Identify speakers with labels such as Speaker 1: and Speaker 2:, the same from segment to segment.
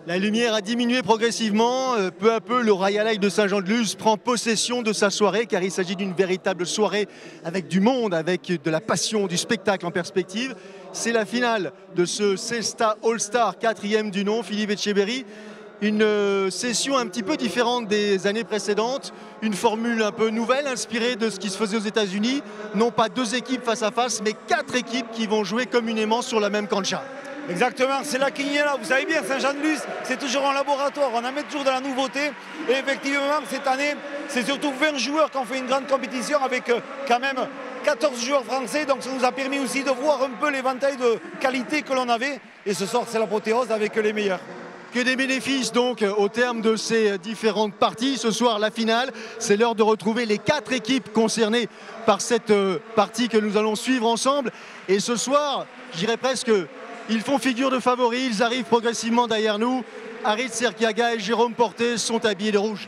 Speaker 1: La lumière a diminué progressivement. Peu à peu, le Royal Eye de Saint-Jean-de-Luz prend possession de sa soirée, car il s'agit d'une véritable soirée avec du monde, avec de la passion, du spectacle en perspective. C'est la finale de ce Cesta All-Star, 4e du nom, Philippe Etcheverry. Une session un petit peu différente des années précédentes, une formule un peu nouvelle, inspirée de ce qui se faisait aux États-Unis. Non pas 2 équipes face à face, mais 4 équipes qui vont jouer communément sur la même cancha.
Speaker 2: Exactement, c'est la quiniela. Vous savez bien, Saint-Jean-de-Luz, c'est toujours un laboratoire. On amène toujours de la nouveauté. Et effectivement, cette année, c'est surtout 20 joueurs qui ont fait une grande compétition avec quand même 14 joueurs français. Donc ça nous a permis aussi de voir un peu l'éventail de qualité que l'on avait. Et ce soir, c'est l'apothéose avec les meilleurs.
Speaker 1: Que des bénéfices donc au terme de ces différentes parties. Ce soir, la finale, c'est l'heure de retrouver les 4 équipes concernées par cette partie que nous allons suivre ensemble. Et ce soir, je dirais presque, ils font figure de favoris, ils arrivent progressivement derrière nous. Aritz Erkiaga et Jérôme Porté sont habillés de rouge.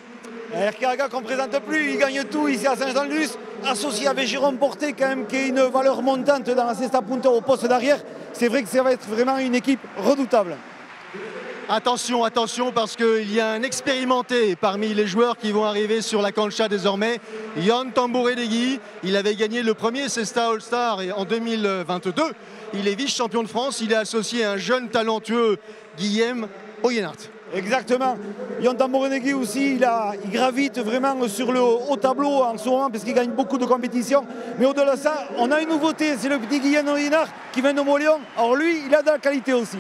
Speaker 2: Erkiaga qu'on ne présente plus, il gagne tout ici à Saint-Jean-de-Luz, associé avec Jérôme Porté quand même, qui est une valeur montante dans la Cesta Punta au poste d'arrière. C'est vrai que ça va être vraiment une équipe redoutable.
Speaker 1: Attention, attention, parce qu'il y a un expérimenté parmi les joueurs qui vont arriver sur la cancha désormais. Yon Tambouredegui, il avait gagné le premier Cesta All-Star en 2022. Il est vice-champion de France, il est associé à un jeune talentueux Guillaume Oyonnaert.
Speaker 2: Exactement. Yon Tambouredegui aussi, il gravite vraiment sur le haut tableau en ce moment parce qu'il gagne beaucoup de compétitions. Mais au-delà de ça, on a une nouveauté, c'est le petit Guillaume Oyonnaert qui vient de Montléon. Alors lui, il a de la qualité aussi.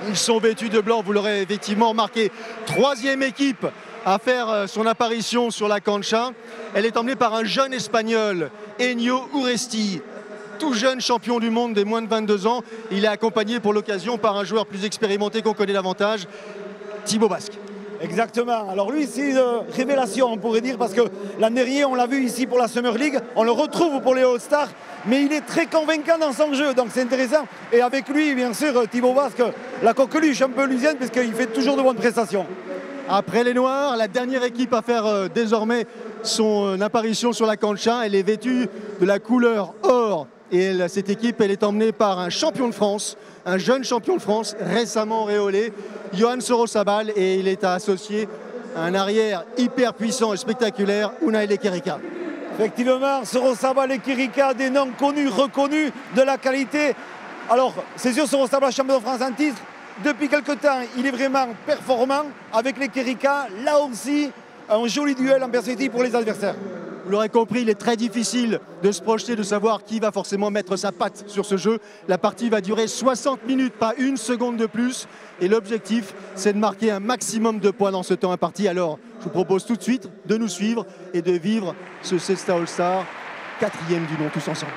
Speaker 1: Ils sont vêtus de blanc, vous l'aurez effectivement remarqué. 3e équipe à faire son apparition sur la cancha. Elle est emmenée par un jeune espagnol, Enio Uresti, tout jeune champion du monde des moins de 22 ans. Il est accompagné pour l'occasion par un joueur plus expérimenté qu'on connaît davantage, Thibaut Basque.
Speaker 2: Exactement. Alors lui, c'est une révélation, on pourrait dire, parce que l'an dernier, on l'a vu ici pour la Summer League. On le retrouve pour les All-Stars, mais il est très convaincant dans son jeu, donc c'est intéressant. Et avec lui, bien sûr, Thibaut Basque, la coqueluche un peu lusienne, parce qu'il fait toujours de bonnes prestations.
Speaker 1: Après les Noirs, la dernière équipe à faire désormais son apparition sur la cancha, elle est vêtue de la couleur or. Et cette équipe, elle est emmenée par un champion de France, un jeune champion de France, récemment réolé, Johan Sorosabal, et il est associé à un arrière hyper puissant et spectaculaire, Unai Lekerika.
Speaker 2: Effectivement, Sorosabal et Kirika, des noms connus, reconnus, de la qualité. Alors, c'est sûr, Sorosabal, champion de France en titre. Depuis quelque temps, il est vraiment performant avec les Kirika. Là aussi, un joli duel en perspective pour les adversaires.
Speaker 1: Vous l'aurez compris, il est très difficile de se projeter, de savoir qui va forcément mettre sa patte sur ce jeu. La partie va durer 60 minutes, pas une seconde de plus. Et l'objectif, c'est de marquer un maximum de points dans ce temps imparti. Alors, je vous propose tout de suite de nous suivre et de vivre ce Cesta All-Star, 4e du nom, tous ensemble.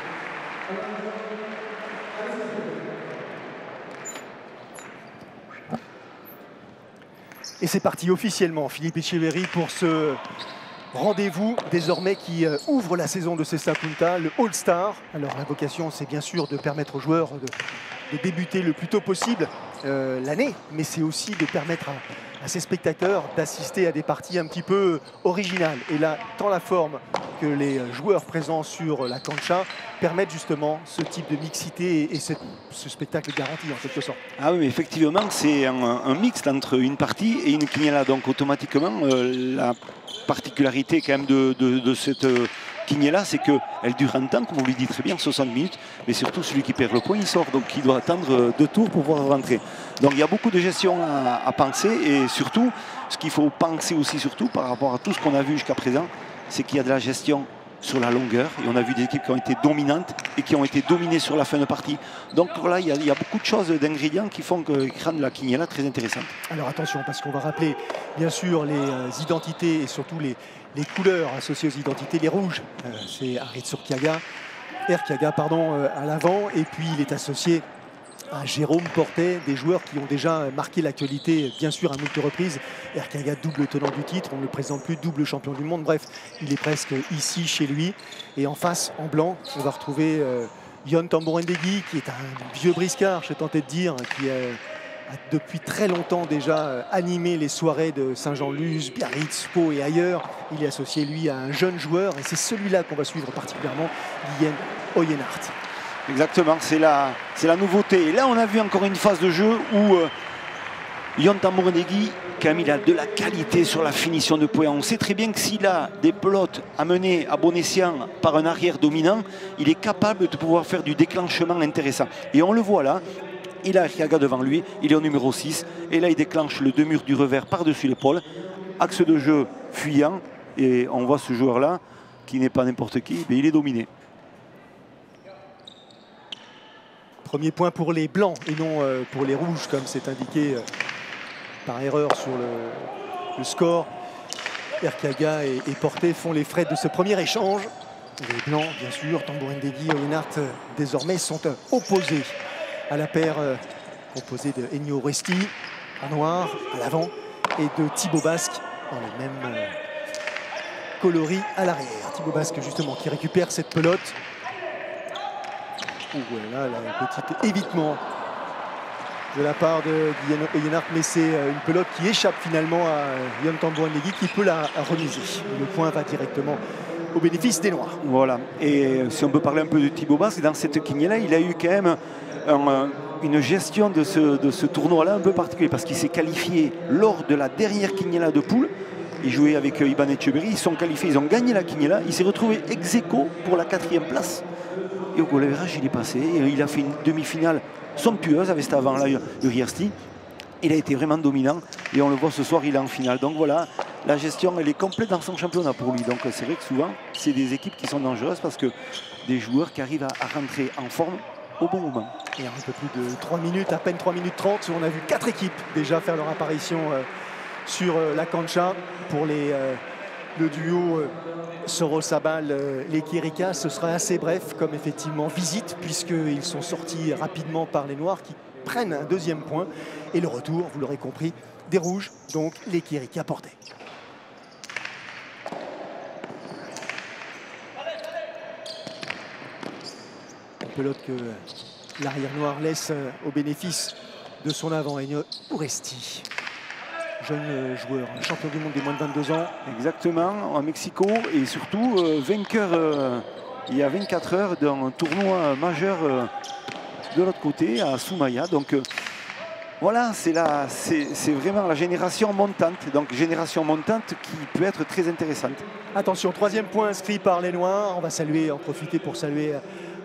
Speaker 1: Et c'est parti officiellement, Philippe Etcheverry, pour ce rendez-vous désormais qui ouvre la saison de Cesta Punta, le All-Star. Alors la vocation, c'est bien sûr de permettre aux joueurs de débuter le plus tôt possible l'année, mais c'est aussi de permettre à ces spectateurs d'assister à des parties un petit peu originales. Et là, tant la forme que les joueurs présents sur la cancha permettent justement ce type de mixité et ce spectacle garanti en quelque sorte.
Speaker 3: Ah oui, mais effectivement, c'est un mix entre une partie et une quiniela. Donc automatiquement, la particularité quand même de cette quiniela, c'est qu'elle dure un temps, comme vous le dites très bien, 60 minutes, mais surtout celui qui perd le point, il sort, donc il doit attendre 2 tours pour pouvoir rentrer. Donc il y a beaucoup de gestion à penser, et surtout, ce qu'il faut penser aussi surtout par rapport à tout ce qu'on a vu jusqu'à présent, c'est qu'il y a de la gestion sur la longueur, et on a vu des équipes qui ont été dominantes et qui ont été dominées sur la fin de partie. Donc voilà, il y a beaucoup de choses, d'ingrédients qui font que rendent la quiniela très intéressante.
Speaker 1: Alors attention, parce qu'on va rappeler bien sûr les identités et surtout les couleurs associées aux identités. Les rouges, c'est Aritz Erkiaga à l'avant, et puis il est associé à Jérôme Porté, des joueurs qui ont déjà marqué l'actualité, bien sûr à moult reprises. Erkiaga, double tenant du titre, on ne le présente plus, double champion du monde. Bref, il est presque ici chez lui. Et en face, en blanc, on va retrouver Yon Tambouredegui, qui est un vieux briscard, je tentais de dire, qui a depuis très longtemps déjà animé les soirées de Saint-Jean-de-Luz, Biarritz, Pau et ailleurs. Il est associé, lui, à un jeune joueur, et c'est celui-là qu'on va suivre particulièrement, Guillaume Oyonnaert.
Speaker 3: Exactement, c'est la nouveauté. Et là, on a vu encore une phase de jeu où Yon Tamborindegui, quand même, il a de la qualité sur la finition de points. On sait très bien que s'il a des pelotes à mener à bon escient par un arrière dominant, il est capable de pouvoir faire du déclenchement intéressant. Et on le voit là, il a Arteaga devant lui, il est au numéro 6. Et là, il déclenche le demi-mur du revers par-dessus l'épaule. Axe de jeu fuyant. Et on voit ce joueur-là, qui n'est pas n'importe qui, mais il est dominé.
Speaker 1: Premier point pour les blancs et non pour les rouges, comme c'est indiqué par erreur sur le score. Arteaga et Porté font les frais de ce premier échange. Les blancs, bien sûr, Tamborindegui et Oyenart désormais sont opposés à la paire composée de Ennio Oresti en noir à l'avant et de Thibaut Basque dans les mêmes coloris à l'arrière. Thibaut Basque justement qui récupère cette pelote. Voilà, un petit évitement de la part de Oyenart, mais c'est une pelote qui échappe finalement à Yon Tamborindegui qui peut la remiser. Le point va directement au bénéfice des Noirs.
Speaker 3: Voilà, et si on peut parler un peu de Thibaut Basque, dans cette quiniela, il a eu quand même une gestion de ce tournoi-là un peu particulier parce qu'il s'est qualifié lors de la dernière quiniela de poule. Il jouait avec Iban Etcheverry, ils sont qualifiés, ils ont gagné la quiniela. Il s'est retrouvé ex aequo pour la 4e place. Et au goal average, il est passé. Il a fait une demi-finale somptueuse avec cet avant-là, Uriasti. Il a été vraiment dominant et on le voit ce soir, il est en finale. Donc voilà, la gestion, elle est complète dans son championnat pour lui. Donc c'est vrai que souvent, c'est des équipes qui sont dangereuses parce que des joueurs qui arrivent à rentrer en forme au bon moment.
Speaker 1: Et un peu plus de 3 minutes, à peine 3 minutes 30, on a vu 4 équipes déjà faire leur apparition sur la cancha pour le duo Sorosabal-Lequirica. Ce sera assez bref comme effectivement visite puisqu'ils sont sortis rapidement par les Noirs qui prennent un deuxième point. Et le retour, vous l'aurez compris, des Rouges, donc Lequirica Porté. Une pelote que l'arrière noir laisse au bénéfice de son avant, Ennio Oresti. Jeune joueur, champion du monde des moins de 22 ans.
Speaker 3: Exactement, en Mexico et surtout vainqueur il y a 24 heures d'un tournoi majeur de l'autre côté à Soumaya. Donc voilà, c'est vraiment la génération montante. Donc génération montante qui peut être très intéressante.
Speaker 1: Attention, 3e point inscrit par les Noirs. On va saluer, en profiter pour saluer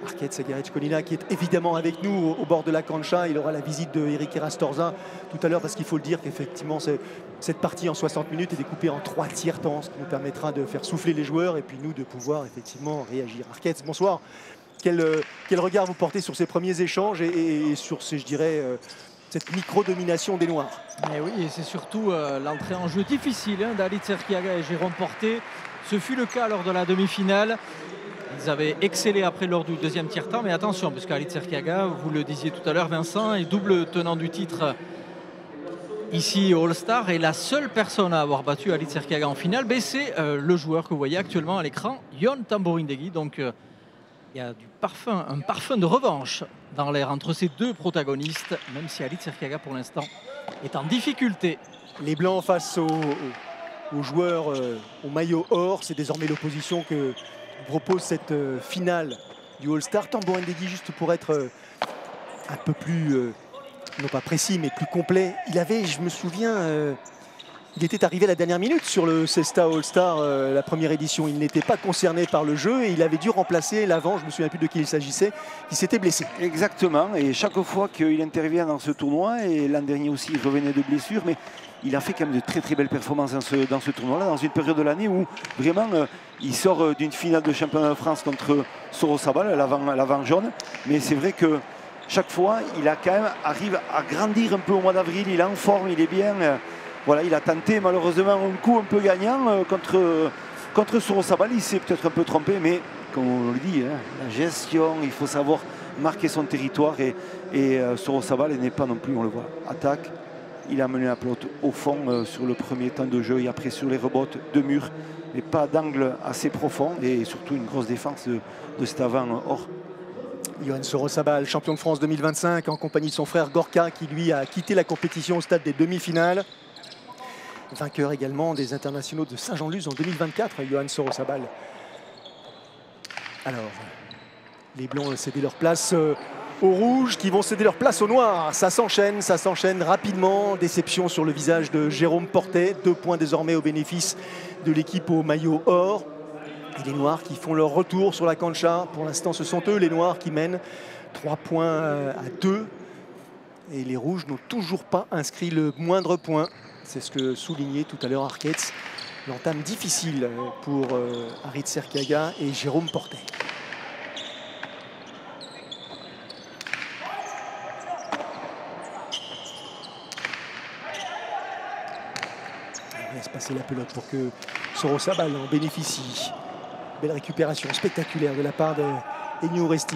Speaker 1: Arket Sagaric-Colina qui est évidemment avec nous au bord de la cancha. Il aura la visite de Eric Erastorza tout à l'heure parce qu'il faut le dire qu'effectivement cette partie en 60 minutes est découpée en 3 tiers-temps, ce qui nous permettra de faire souffler les joueurs et puis nous de pouvoir effectivement réagir. Arket, bonsoir. Quel regard vous portez sur ces premiers échanges et sur ces, je dirais, cette micro-domination des Noirs?
Speaker 4: Et oui, et c'est surtout l'entrée en jeu difficile d'Alitz Arteaga et Jérôme Porté. Ce fut le cas lors de la demi-finale. Ils avaient excellé après lors du deuxième tiers-temps, mais attention, parce qu'Alitz Arteaga, vous le disiez tout à l'heure, Vincent, est double tenant du titre ici au All-Star, et la seule personne à avoir battu Alitz Arteaga en finale, c'est le joueur que vous voyez actuellement à l'écran, Yon Tamborindegui. Donc il y a un parfum de revanche dans l'air entre ces deux protagonistes, même si Alitz Arteaga pour l'instant est en difficulté.
Speaker 1: Les Blancs face aux joueurs au maillot or, c'est désormais l'opposition que propose cette finale du All-Star. Tamborindegui, juste pour être un peu plus, non pas précis, mais plus complet, il avait, je me souviens, il était arrivé à la dernière minute sur le Cesta All-Star, la première édition. Il n'était pas concerné par le jeu et il avait dû remplacer l'avant, je ne me souviens plus de qui il s'agissait, qui s'était blessé.
Speaker 3: Exactement, et chaque fois qu'il intervient dans ce tournoi, et l'an dernier aussi il revenait de blessure, mais il a fait quand même de très très belles performances dans ce tournoi-là, dans une période de l'année où vraiment il sort d'une finale de championnat de France contre Sorosabal, l'avant jaune. Mais c'est vrai que chaque fois, il a quand même arrive à grandir un peu au mois d'avril, il est en forme, il est bien. Voilà, il a tenté malheureusement un coup un peu gagnant contre Sorosabal, il s'est peut-être un peu trompé, mais comme on le dit, la gestion, il faut savoir marquer son territoire et Sorosabal n'est pas non plus, on le voit, attaque. Il a mené la pelote au fond sur le premier temps de jeu et après sur les rebottes de mur, mais pas d'angle assez profond et surtout une grosse défense de cet avant hors.
Speaker 1: Yoann Sorosabal, champion de France 2025 en compagnie de son frère Gorka qui lui a quitté la compétition au stade des demi-finales. Vainqueur également des internationaux de Saint-Jean-de-Luz en 2024, Yoann Sorosabal. Alors, les Blancs cédaient leur place aux rouges qui vont céder leur place aux noirs. Ça s'enchaîne rapidement. Déception sur le visage de Jérôme Portet. 2 points désormais au bénéfice de l'équipe au maillot or. Et les noirs qui font leur retour sur la cancha. Pour l'instant, ce sont eux les noirs qui mènent 3 points à 2. Et les rouges n'ont toujours pas inscrit le moindre point. C'est ce que soulignait tout à l'heure Arquetz. L'entame difficile pour Harit Serkiaga et Jérôme Portet. On laisse passer la pelote pour que Sorosabal en bénéficie. Belle récupération spectaculaire de la part d'Enio Resti.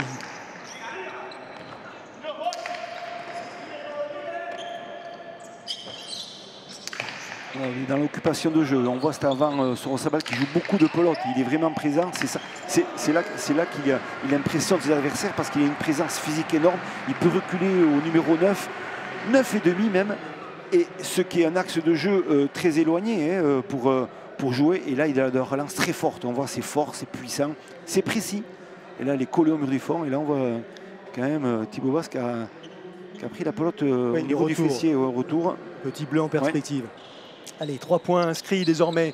Speaker 3: Dans l'occupation de jeu, on voit cet avant Sorosabal qui joue beaucoup de pelote, il est vraiment présent, c'est là qu'il impressionne ses adversaires parce qu'il a une présence physique énorme, il peut reculer au numéro 9 et demi même, et ce qui est un axe de jeu très éloigné pour jouer, et là il a de relance très forte, on voit c'est fort, c'est puissant, c'est précis, et là il est collé au mur du fond, et là on voit quand même Thibaut Basse qui a pris la pelote au niveau du fessier au retour.
Speaker 1: Petit bleu en perspective. Ouais. Allez, 3 points inscrits désormais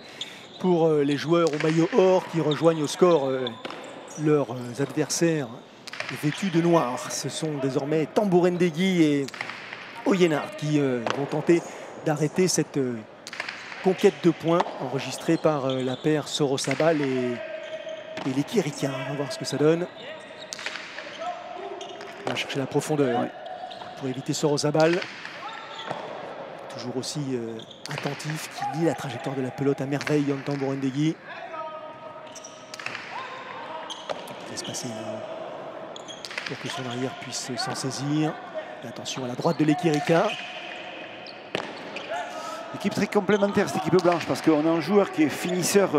Speaker 1: pour les joueurs au maillot or qui rejoignent au score leurs adversaires vêtus de noir. Ce sont désormais Tambourendegui et Oyénard qui vont tenter d'arrêter cette conquête de points enregistrée par la paire Sorosabal et les Kirika. On va voir ce que ça donne. On va chercher la profondeur pour éviter Sorosabal. Toujours aussi attentif, qui lit la trajectoire de la pelote à merveille, Yon Tambourendegui. Il laisse passer pour que son arrière puisse s'en saisir. Et attention à la droite de l'Ekirika.
Speaker 3: Équipe très complémentaire, cette équipe blanche, parce qu'on a un joueur qui est finisseur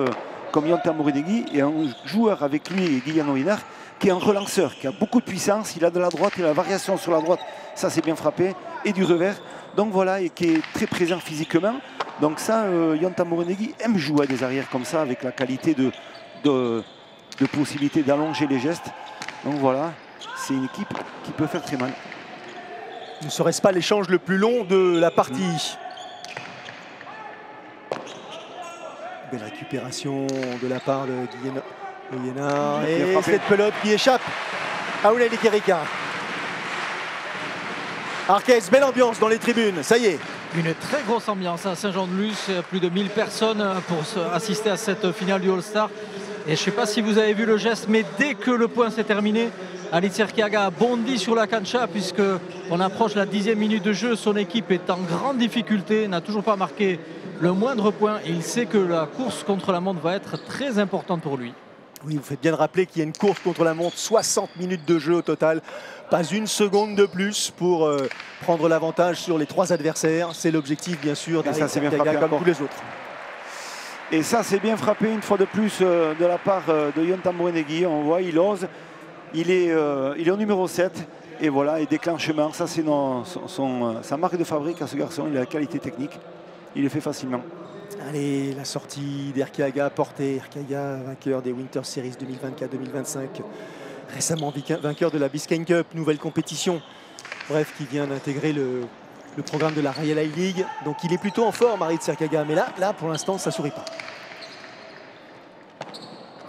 Speaker 3: comme Yon Tambourendegui et un joueur avec lui, Guillaume Oyénard, qui est un relanceur, qui a beaucoup de puissance. Il a de la droite, il a la variation sur la droite, ça c'est bien frappé, et du revers. Donc voilà, et qui est très présent physiquement. Donc ça, Yon Tambourendegui aime jouer à des arrières comme ça, avec la qualité de possibilité d'allonger les gestes. Donc voilà, c'est une équipe qui peut faire très mal.
Speaker 1: Ne serait-ce pas l'échange le plus long de la partie? Belle récupération de la part de Guillaume Oyénard. Et cette pelote qui échappe à Oulay Ekirika. Arquez, belle ambiance dans les tribunes, ça y est.
Speaker 4: Une très grosse ambiance à Saint-Jean-de-Luz, plus de 1000 personnes pour assister à cette finale du All-Star. Et je ne sais pas si vous avez vu le geste, mais dès que le point s'est terminé, Harit Serkiaga a bondi sur la cancha puisqu'on approche la 10e minute de jeu. Son équipe est en grande difficulté, n'a toujours pas marqué le moindre point. Et il sait que la course contre la montre va être très importante pour lui.
Speaker 1: Oui, vous faites bien de rappeler qu'il y a une course contre la montre, 60 minutes de jeu au total. Pas une seconde de plus pour prendre l'avantage sur les 3 adversaires. C'est l'objectif, bien sûr, d'Harit Serkiaga comme tous les autres.
Speaker 3: Et ça, c'est bien frappé une fois de plus de la part de Yon Tambourendegui. On voit, il ose. Il est au numéro 7. Et voilà, et déclenchement. Ça, c'est sa marque de fabrique à ce garçon. Il a la qualité technique. Il le fait facilement.
Speaker 1: Allez, la sortie d'Erkiaga, Portet. Erkiaga, vainqueur des Winter Series 2024-2025. Récemment vainqueur de la Biscayne Cup, nouvelle compétition. Bref, qui vient d'intégrer le programme de la Royal High League. Donc il est plutôt en forme, Harit Serkiaga. Mais là, pour l'instant, ça ne sourit pas.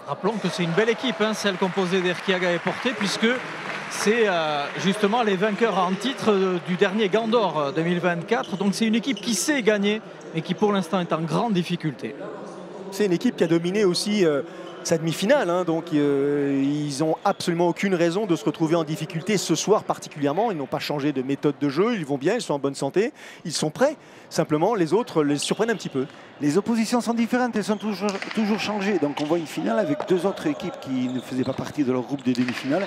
Speaker 4: Rappelons que c'est une belle équipe, celle composée d'Erkiaga et Portet, puisque c'est justement les vainqueurs en titre du dernier Gant d'Or 2024. Donc c'est une équipe qui sait gagner, mais qui pour l'instant est en grande difficulté.
Speaker 1: C'est une équipe qui a dominé aussi sa demi-finale. Donc ils n'ont absolument aucune raison de se retrouver en difficulté ce soir particulièrement. Ils n'ont pas changé de méthode de jeu, ils vont bien, ils sont en bonne santé, ils sont prêts. Simplement, les autres les surprennent un petit peu.
Speaker 3: Les oppositions sont différentes, elles sont toujours changées. Donc on voit une finale avec 2 autres équipes qui ne faisaient pas partie de leur groupe de demi-finale.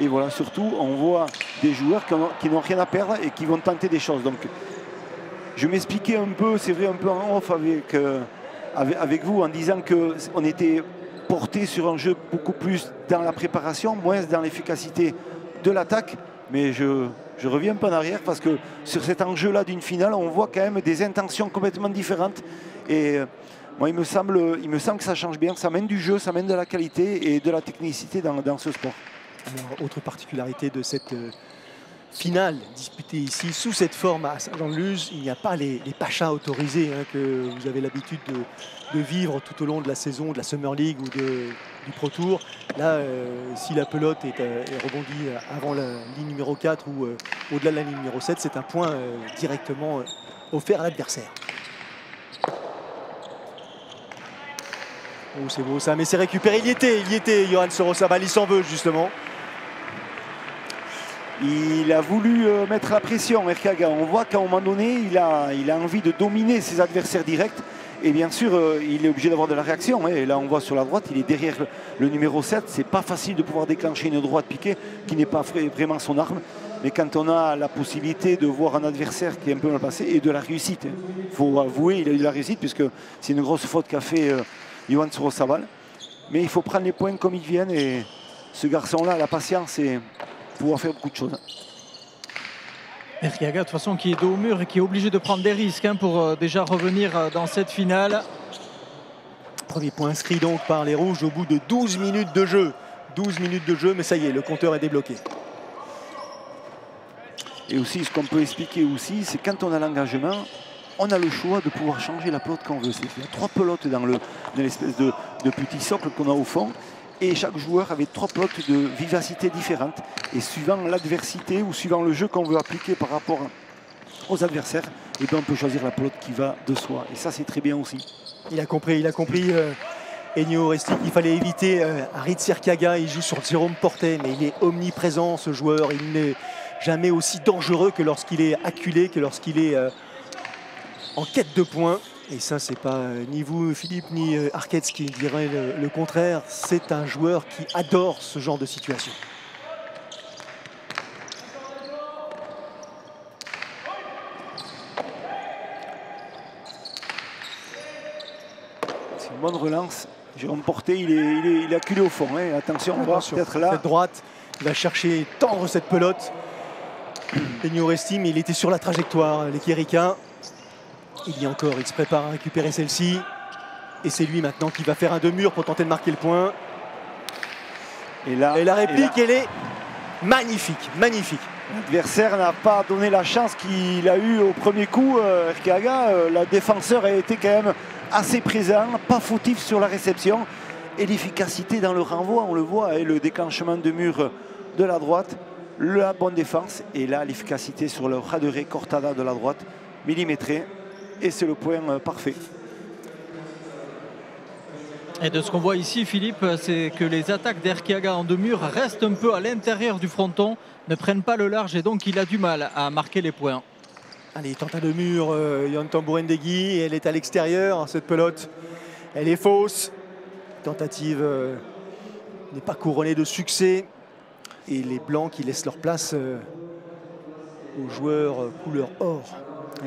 Speaker 3: Et voilà, surtout, on voit des joueurs qui n'ont rien à perdre et qui vont tenter des choses. Donc je m'expliquais un peu, c'est vrai, un peu en off avec vous, en disant qu'on était porté sur un jeu beaucoup plus dans la préparation, moins dans l'efficacité de l'attaque. Mais je reviens un peu en arrière parce que sur cet enjeu-là d'une finale, on voit quand même des intentions complètement différentes. Et moi, il me semble que ça change bien. Ça mène du jeu, ça mène de la qualité et de la technicité dans ce sport.
Speaker 1: Alors, autre particularité de cette finale disputée ici sous cette forme à Saint-Jean-de-Luz, il n'y a pas les pachas autorisés hein, que vous avez l'habitude de vivre tout au long de la saison de la Summer League ou du Pro Tour. Là, si la pelote est rebondie avant la ligne numéro 4 ou au-delà de la ligne numéro 7, c'est un point directement offert à l'adversaire. Oh, c'est beau ça, mais c'est récupéré. Il y était, Johan Sorosabal, il s'en veut justement.
Speaker 3: Il a voulu mettre la pression, Erkaga. On voit qu'à un moment donné, il a envie de dominer ses adversaires directs. Et bien sûr, il est obligé d'avoir de la réaction. Et là, on voit sur la droite, il est derrière le numéro 7. C'est pas facile de pouvoir déclencher une droite piquée qui n'est pas vraiment son arme. Mais quand on a la possibilité de voir un adversaire qui est un peu mal passé et de la réussite, il faut avouer, il a eu de la réussite puisque c'est une grosse faute qu'a fait Johan Sorosabal. Mais il faut prendre les points comme ils viennent. Et ce garçon-là, la patience et pouvoir faire beaucoup de choses.
Speaker 4: Erkiaga, de toute façon, qui est dos au mur et qui est obligé de prendre des risques hein, pour déjà revenir dans cette finale.
Speaker 1: Premier point inscrit donc par les Rouges au bout de 12 minutes de jeu. 12 minutes de jeu, mais ça y est, le compteur est débloqué.
Speaker 3: Et aussi, ce qu'on peut expliquer aussi, c'est quand on a l'engagement, on a le choix de pouvoir changer la pelote quand on veut. Il y a 3 pelotes dans l'espèce de petit socle qu'on a au fond. Et chaque joueur avait 3 pelotes de vivacité différentes. Et suivant l'adversité ou suivant le jeu qu'on veut appliquer par rapport aux adversaires, et bien on peut choisir la pelote qui va de soi. Et ça, c'est très bien aussi.
Speaker 1: Il a compris Ennio Oresti qu'il fallait éviter Harit Serkaga. Il joue sur Jérôme Portet, mais il est omniprésent ce joueur. Il n'est jamais aussi dangereux que lorsqu'il est acculé, que lorsqu'il est en quête de points. Et ça, c'est pas ni vous, Philippe, ni Arquette qui dirait le contraire. C'est un joueur qui adore ce genre de situation.
Speaker 3: C'est une bonne relance. Jérôme Portet, il est acculé au fond. Hein. Attention, on va peut-être là.
Speaker 1: Cette droite, il va chercher, tendre cette pelote. Ennio Oresti, mais il était sur la trajectoire, l'Équiricain. Il y a encore, il se prépare à récupérer celle-ci. Et c'est lui maintenant qui va faire un deux-murs pour tenter de marquer le point. Et la réplique, elle est magnifique, magnifique.
Speaker 3: L'adversaire n'a pas donné la chance qu'il a eue au premier coup. Erkiaga, la défenseur a été quand même assez présent, pas fautif sur la réception. Et l'efficacité dans le renvoi, on le voit, et le déclenchement de mur de la droite, la bonne défense. Et là, l'efficacité sur le Radere Cortada de la droite, millimétré. Et c'est le point parfait.
Speaker 4: Et de ce qu'on voit ici, Philippe, c'est que les attaques d'Erkiaga en deux-murs restent un peu à l'intérieur du fronton, ne prennent pas le large et donc il a du mal à marquer les points.
Speaker 1: Allez, il tente un deux-murs, Yon Tambourendegui, elle est à l'extérieur, cette pelote. Elle est fausse. Tentative n'est pas couronnée de succès. Et les Blancs qui laissent leur place aux joueurs couleur or.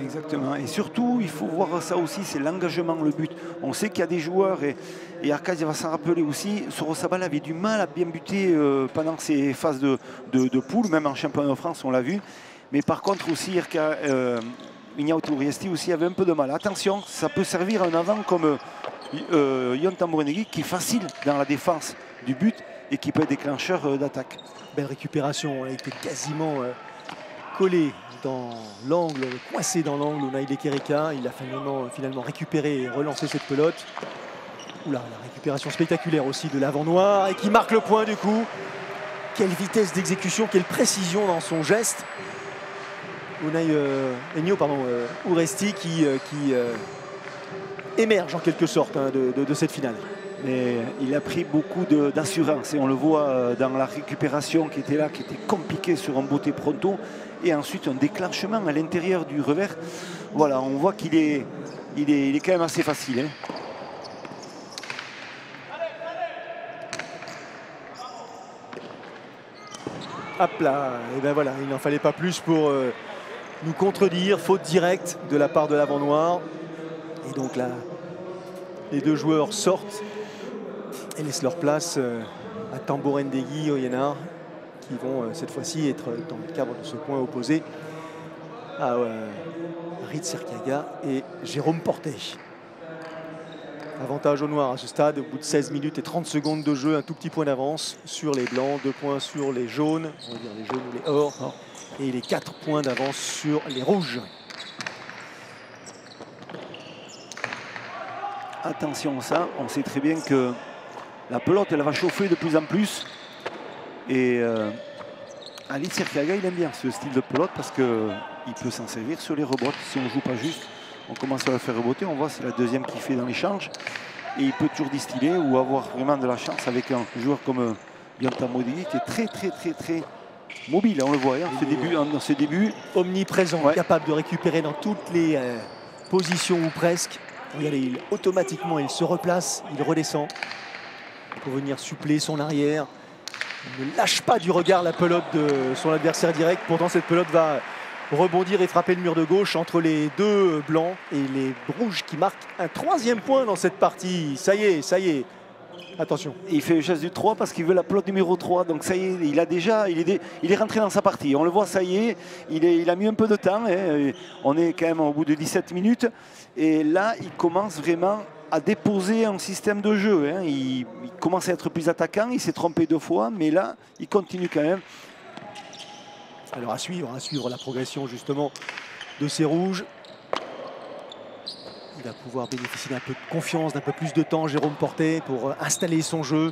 Speaker 3: Exactement. Et surtout, il faut voir ça aussi, c'est l'engagement, le but. On sait qu'il y a des joueurs, et Arcade va s'en rappeler aussi, Sorosabal avait du mal à bien buter pendant ses phases de poule, même en championnat de France, on l'a vu. Mais par contre aussi, Ignacio Oresti aussi avait un peu de mal. Attention, ça peut servir un avant comme Yon Tambourendegui, qui est facile dans la défense du but et qui peut être déclencheur d'attaque.
Speaker 1: Belle récupération, elle a été quasiment collée dans l'angle, coincé dans l'angle où Naïl Ekerika. Il a finalement récupéré et relancé cette pelote. Oula, la récupération spectaculaire aussi de l'avant noir et qui marque le point du coup. Quelle vitesse d'exécution, quelle précision dans son geste. Ennio Oresti qui émerge en quelque sorte de cette finale.
Speaker 3: Mais il a pris beaucoup d'assurance et on le voit dans la récupération qui était là, qui était compliquée sur un beauté pronto. Et ensuite un déclenchement à l'intérieur du revers. Voilà, on voit qu'il est quand même assez facile. Hein.
Speaker 1: Hop là, et ben voilà, il n'en fallait pas plus pour nous contredire. Faute directe de la part de l'avant noir. Et donc là, les deux joueurs sortent et laissent leur place à Tambourendegui, Oyena, qui vont cette fois-ci être dans le cadre de ce point opposé à Harit Serkaga et Jérôme Portet. Avantage aux Noirs à ce stade, au bout de 16 minutes et 30 secondes de jeu, un tout petit point d'avance sur les Blancs, 2 points sur les Jaunes, on va dire les Jaunes ou les Or, et les 4 points d'avance sur les Rouges.
Speaker 3: Attention à ça, on sait très bien que la pelote elle va chauffer de plus en plus. Et Halit Serkiaga il aime bien ce style de pelote parce qu'il peut s'en servir sur les rebotes. Si on ne joue pas juste, on commence à le faire reboter. On voit c'est la deuxième qu'il fait dans l'échange. Et il peut toujours distiller ou avoir vraiment de la chance avec un joueur comme Yanta Modini qui est très mobile. On le voit hein, dans ses débuts.
Speaker 1: Omniprésent, capable de récupérer dans toutes les positions ou presque. Regardez, automatiquement il se replace, il redescend pour venir suppléer son arrière. Il ne lâche pas du regard la pelote de son adversaire direct. Pourtant cette pelote va rebondir et frapper le mur de gauche entre les deux blancs et les rouges qui marquent un 3e point dans cette partie. Ça y est. Attention.
Speaker 3: Il fait le geste du 3 parce qu'il veut la pelote numéro 3. Donc ça y est, il est rentré dans sa partie. On le voit, ça y est, il a mis un peu de temps. Hein. On est quand même au bout de 17 minutes. Et là, il commence vraiment à déposer un système de jeu. Hein. Il commence à être plus attaquant. Il s'est trompé 2 fois, mais là, il continue quand même.
Speaker 1: Alors à suivre la progression justement de ces rouges. Il va pouvoir bénéficier d'un peu de confiance, d'un peu plus de temps, Jérôme Portet, pour installer son jeu.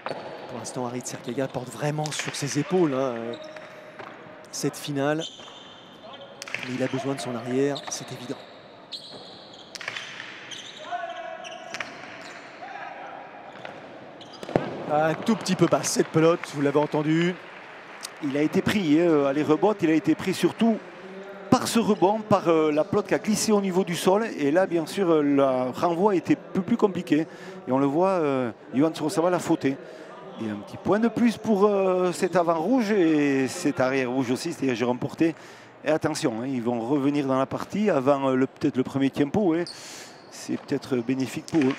Speaker 1: Pour l'instant, Halit Serkiaga porte vraiment sur ses épaules hein, cette finale. Mais il a besoin de son arrière, c'est évident. Un tout petit peu basse cette pelote, vous l'avez entendu.
Speaker 3: Il a été pris à les rebotes, il a été pris surtout par ce rebond, par la pelote qui a glissé au niveau du sol. Et là, bien sûr, le renvoi était plus compliqué. Et on le voit, Yohan Sorosava l'a fauté. Et un petit point de plus pour cet avant rouge et cet arrière rouge aussi, c'est-à-dire Jérôme Portet. Et attention, hein, ils vont revenir dans la partie avant peut-être le premier tempo. Hein. C'est peut-être bénéfique pour eux.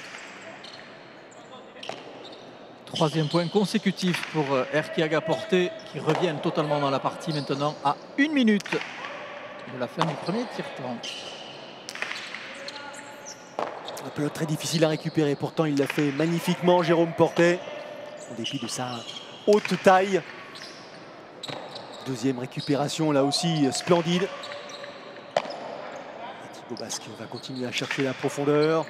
Speaker 4: 3e point consécutif pour Erkiaga Portet qui reviennent totalement dans la partie maintenant à 1 minute de la fin du premier tiers-temps.
Speaker 1: Un pelote très difficile à récupérer, pourtant il l'a fait magnifiquement Jérôme Portet, en dépit de sa haute taille. 2e récupération là aussi splendide. Et Thibaut Basque va continuer à chercher la profondeur.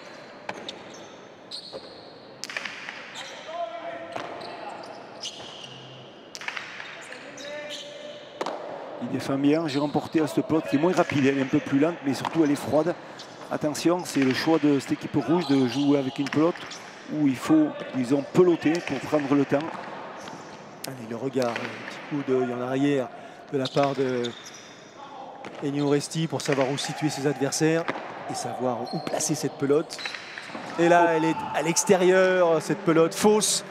Speaker 3: Il défend bien, Jérôme Portet à cette pelote qui est moins rapide, elle est un peu plus lente, mais surtout elle est froide. Attention, c'est le choix de cette équipe rouge de jouer avec une pelote où il faut, disons, peloter pour prendre le temps.
Speaker 1: Allez, le regard, un petit coup d'œil en arrière de la part de Ennio Resti pour savoir où situer ses adversaires et savoir où placer cette pelote. Et là, elle est à l'extérieur, cette pelote fausse.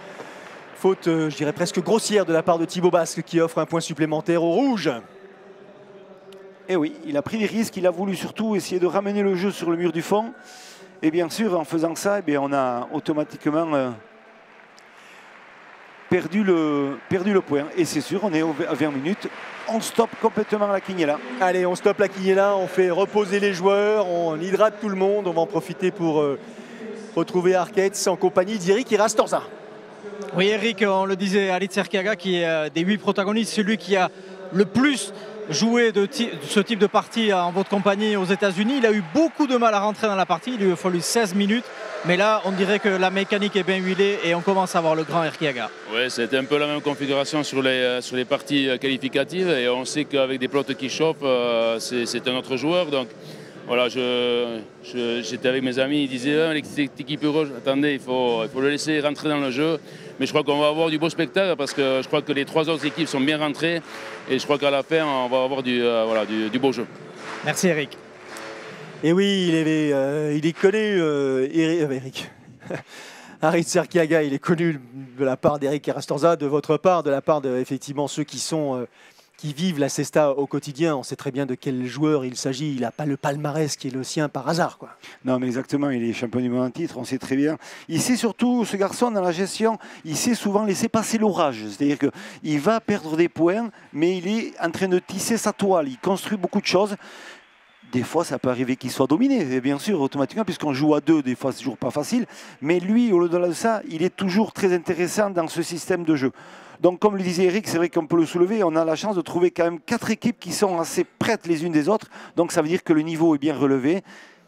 Speaker 1: Faute, je dirais presque grossière de la part de Thibaut Basque qui offre un point supplémentaire aux rouges.
Speaker 3: Et oui, il a pris des risques, il a voulu surtout essayer de ramener le jeu sur le mur du fond. Et bien sûr, en faisant ça, eh bien, on a automatiquement perdu le point. Et c'est sûr, on est à 20 minutes. On stoppe complètement la quiniela.
Speaker 1: Allez, on stoppe la quiniela, on fait reposer les joueurs, on hydrate tout le monde. On va en profiter pour retrouver Arquette en compagnie d'Eric Irastorza.
Speaker 4: Oui, Eric, on le disait, Halit Serkiaga qui est des 8 protagonistes, celui qui a le plus joué de ce type de partie en votre compagnie aux États-Unis. Il a eu beaucoup de mal à rentrer dans la partie, il lui a fallu 16 minutes. Mais là, on dirait que la mécanique est bien huilée et on commence à voir le grand Erkiaga.
Speaker 5: Oui, c'était un peu la même configuration sur les parties qualificatives. Et on sait qu'avec des pelotes qui chauffent, c'est un autre joueur. Donc voilà, j'étais avec mes amis, ils disaient ah, cette équipe rouge, attendez, il faut le laisser rentrer dans le jeu. Mais je crois qu'on va avoir du beau spectacle parce que je crois que les 3 autres équipes sont bien rentrées. Et je crois qu'à la fin, on va avoir du beau jeu.
Speaker 4: Merci Eric.
Speaker 1: Et oui, il est connu, Eric. Halit Serkiaga, il est connu de la part d'Eric Irastorza, de votre part, de la part de effectivement ceux qui vivent la Cesta au quotidien. On sait très bien de quel joueur il s'agit. Il n'a pas le palmarès qui est le sien par hasard, quoi.
Speaker 3: Non, mais exactement, il est champion du monde en titre, on sait très bien. Il sait surtout, ce garçon, dans la gestion, il sait souvent laisser passer l'orage. C'est-à-dire qu'il va perdre des points, mais il est en train de tisser sa toile. Il construit beaucoup de choses. des fois, ça peut arriver qu'il soit dominé, et bien sûr, automatiquement, puisqu'on joue à deux, des fois, c'est toujours pas facile. Mais lui, au-delà de ça, il est toujours très intéressant dans ce système de jeu. Donc, comme le disait Eric, c'est vrai qu'on peut le soulever. On a la chance de trouver quand même 4 équipes qui sont assez prêtes les unes des autres. Donc, ça veut dire que le niveau est bien relevé.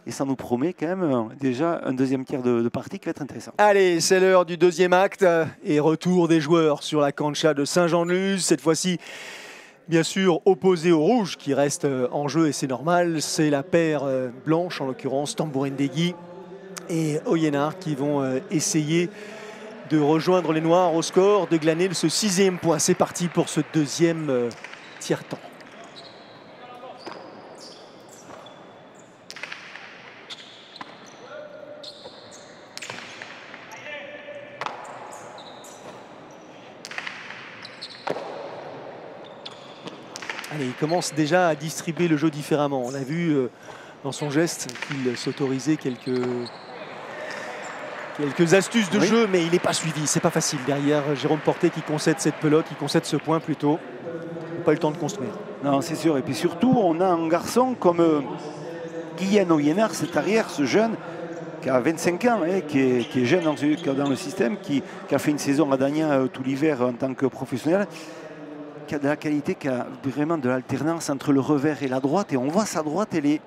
Speaker 3: Et ça nous promet quand même déjà un deuxième tiers de partie qui va être intéressant.
Speaker 1: Allez, c'est l'heure du deuxième acte et retour des joueurs sur la cancha de Saint-Jean-de-Luz. Cette fois-ci, bien sûr, opposé au rouge qui reste en jeu et c'est normal. C'est la paire blanche, en l'occurrence Tambourine-Degui et Oyénard qui vont essayer de rejoindre les Noirs au score, de glaner ce 6e point. C'est parti pour ce deuxième tiers-temps. Allez, il commence déjà à distribuer le jeu différemment. On a vu dans son geste qu'il s'autorisait quelques astuces de jeu, mais il n'est pas suivi. C'est pas facile. Derrière, Jérôme Portet qui concède cette pelote, qui concède ce point plutôt. Pas eu le temps de construire.
Speaker 3: Non, c'est sûr. Et puis surtout, on a un garçon comme Guylaine Oyénard, cet arrière, ce jeune, qui a 25 ans, qui est jeune dans le système, qui a fait une saison à Dagna tout l'hiver en tant que professionnel, qui a de la qualité, qui a vraiment de l'alternance entre le revers et la droite. Et on voit sa droite, elle est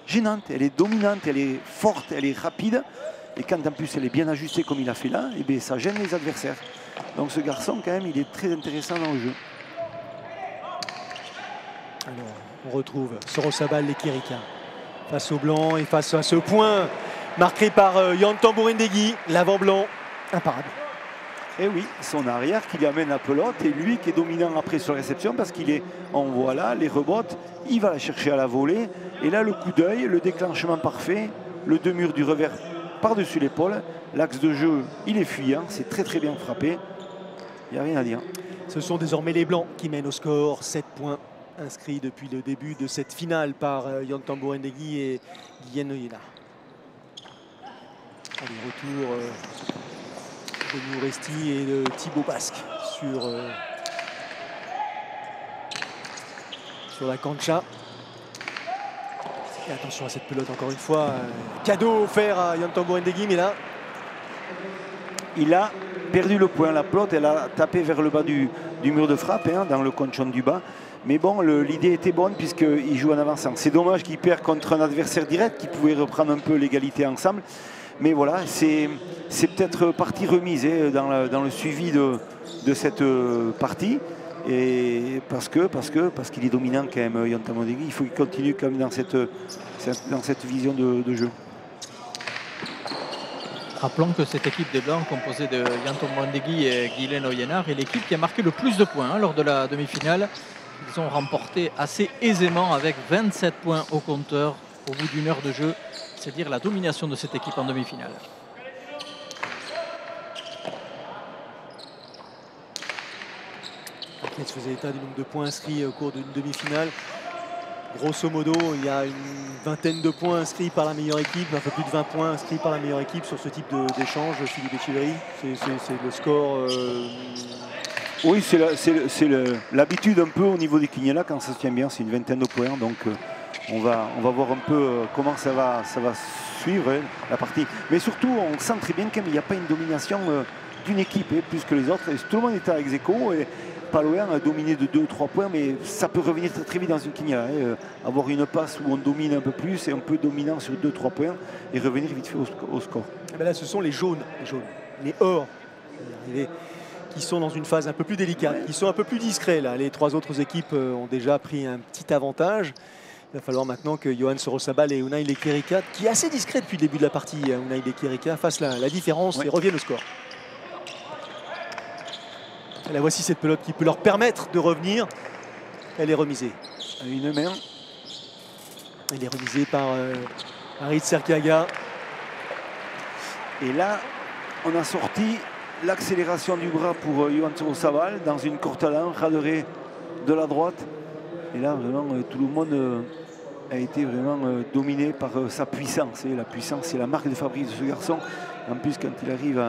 Speaker 3: gênante, elle est dominante, elle est forte, elle est rapide. Et quand en plus elle est bien ajustée comme il a fait là, et bien ça gêne les adversaires. Donc ce garçon, quand même, il est très intéressant dans le jeu.
Speaker 1: Alors, on retrouve Sorosabal Lekirika face au blanc et face à ce point marqué par Yann Tambourine-Degui, l'avant blanc, imparable.
Speaker 3: Et oui, son arrière qui lui amène la pelote et lui qui est dominant après sur réception parce qu'il est, on voit là, les rebottes, il va la chercher à la volée. Et là, le coup d'œil, le déclenchement parfait, le deux murs du revers par-dessus l'épaule. L'axe de jeu, il est fuyant, c'est très très bien frappé. Il n'y a rien à dire.
Speaker 1: Ce sont désormais les Blancs qui mènent au score. 7 points inscrits depuis le début de cette finale par Yann Tambourine-Degui et Guylaine Oyénard. Allez, retour de Mouresti et de Thibaut Basque sur la cancha. Et attention à cette pelote encore une fois. Cadeau offert à Yann Tambourine-Degui, mais là...
Speaker 3: Il a perdu le point. La pelote, elle a tapé vers le bas du mur de frappe, dans le conchon du bas. Mais bon, l'idée était bonne puisqu'il joue en avançant. C'est dommage qu'il perd contre un adversaire direct qui pouvait reprendre un peu l'égalité ensemble. Mais voilà, c'est peut-être partie remise dans le suivi de cette partie. Et parce qu'il est dominant quand même, Yann Tambourine-Degui. Il faut qu'il continue quand même dans cette vision de jeu.
Speaker 4: Rappelons que cette équipe des Blancs, composée de Yann Tambourine-Degui et Guylaine Oyénard, est l'équipe qui a marqué le plus de points lors de la demi-finale. Ils ont remporté assez aisément avec 27 points au compteur au bout d'une heure de jeu. C'est dire la domination de cette équipe en demi-finale.
Speaker 1: Qui faisait état du nombre de points inscrits au cours d'une demi-finale. Grosso modo, il y a une vingtaine de points inscrits par la meilleure équipe, un peu plus de 20 points inscrits par la meilleure équipe sur ce type d'échange. Philippe Echeverry, c'est le score.
Speaker 3: Oui, c'est l'habitude un peu au niveau des Quiniela quand ça se tient bien, c'est une vingtaine de points. Donc on va voir un peu comment ça va suivre la partie. Mais surtout, on sent très bien qu'il n'y a pas une domination d'une équipe plus que les autres. Et tout le monde est à ex-aequo et Paloyan a dominé de 2 ou 3 points, mais ça peut revenir très, très vite dans une Quiniela. Avoir une passe où on domine un peu plus et un peu dominant sur 2-3 points et revenir vite fait au score.
Speaker 1: Et bien là, ce sont les jaunes, les or, qui sont dans une phase un peu plus délicate, qui sont un peu plus discrets. Là. Les 3 autres équipes ont déjà pris un petit avantage. Il va falloir maintenant que Johan Sorosabal et Unai Lekirika, qui est assez discret depuis le début de la partie, Unai Lekirika, fassent la différence et reviennent au score. Et là, voici cette pelote qui peut leur permettre de revenir. Elle est remisée.
Speaker 3: À une main.
Speaker 1: Elle est remisée par Harit Serkiaga.
Speaker 3: Et là, on a sorti l'accélération du bras pour Johan Sorosabal dans une courte lance, raderée de la droite. Et là, vraiment, tout le monde a été vraiment dominé par sa puissance. Et la puissance, c'est la marque de fabrique de ce garçon. En plus, quand il arrive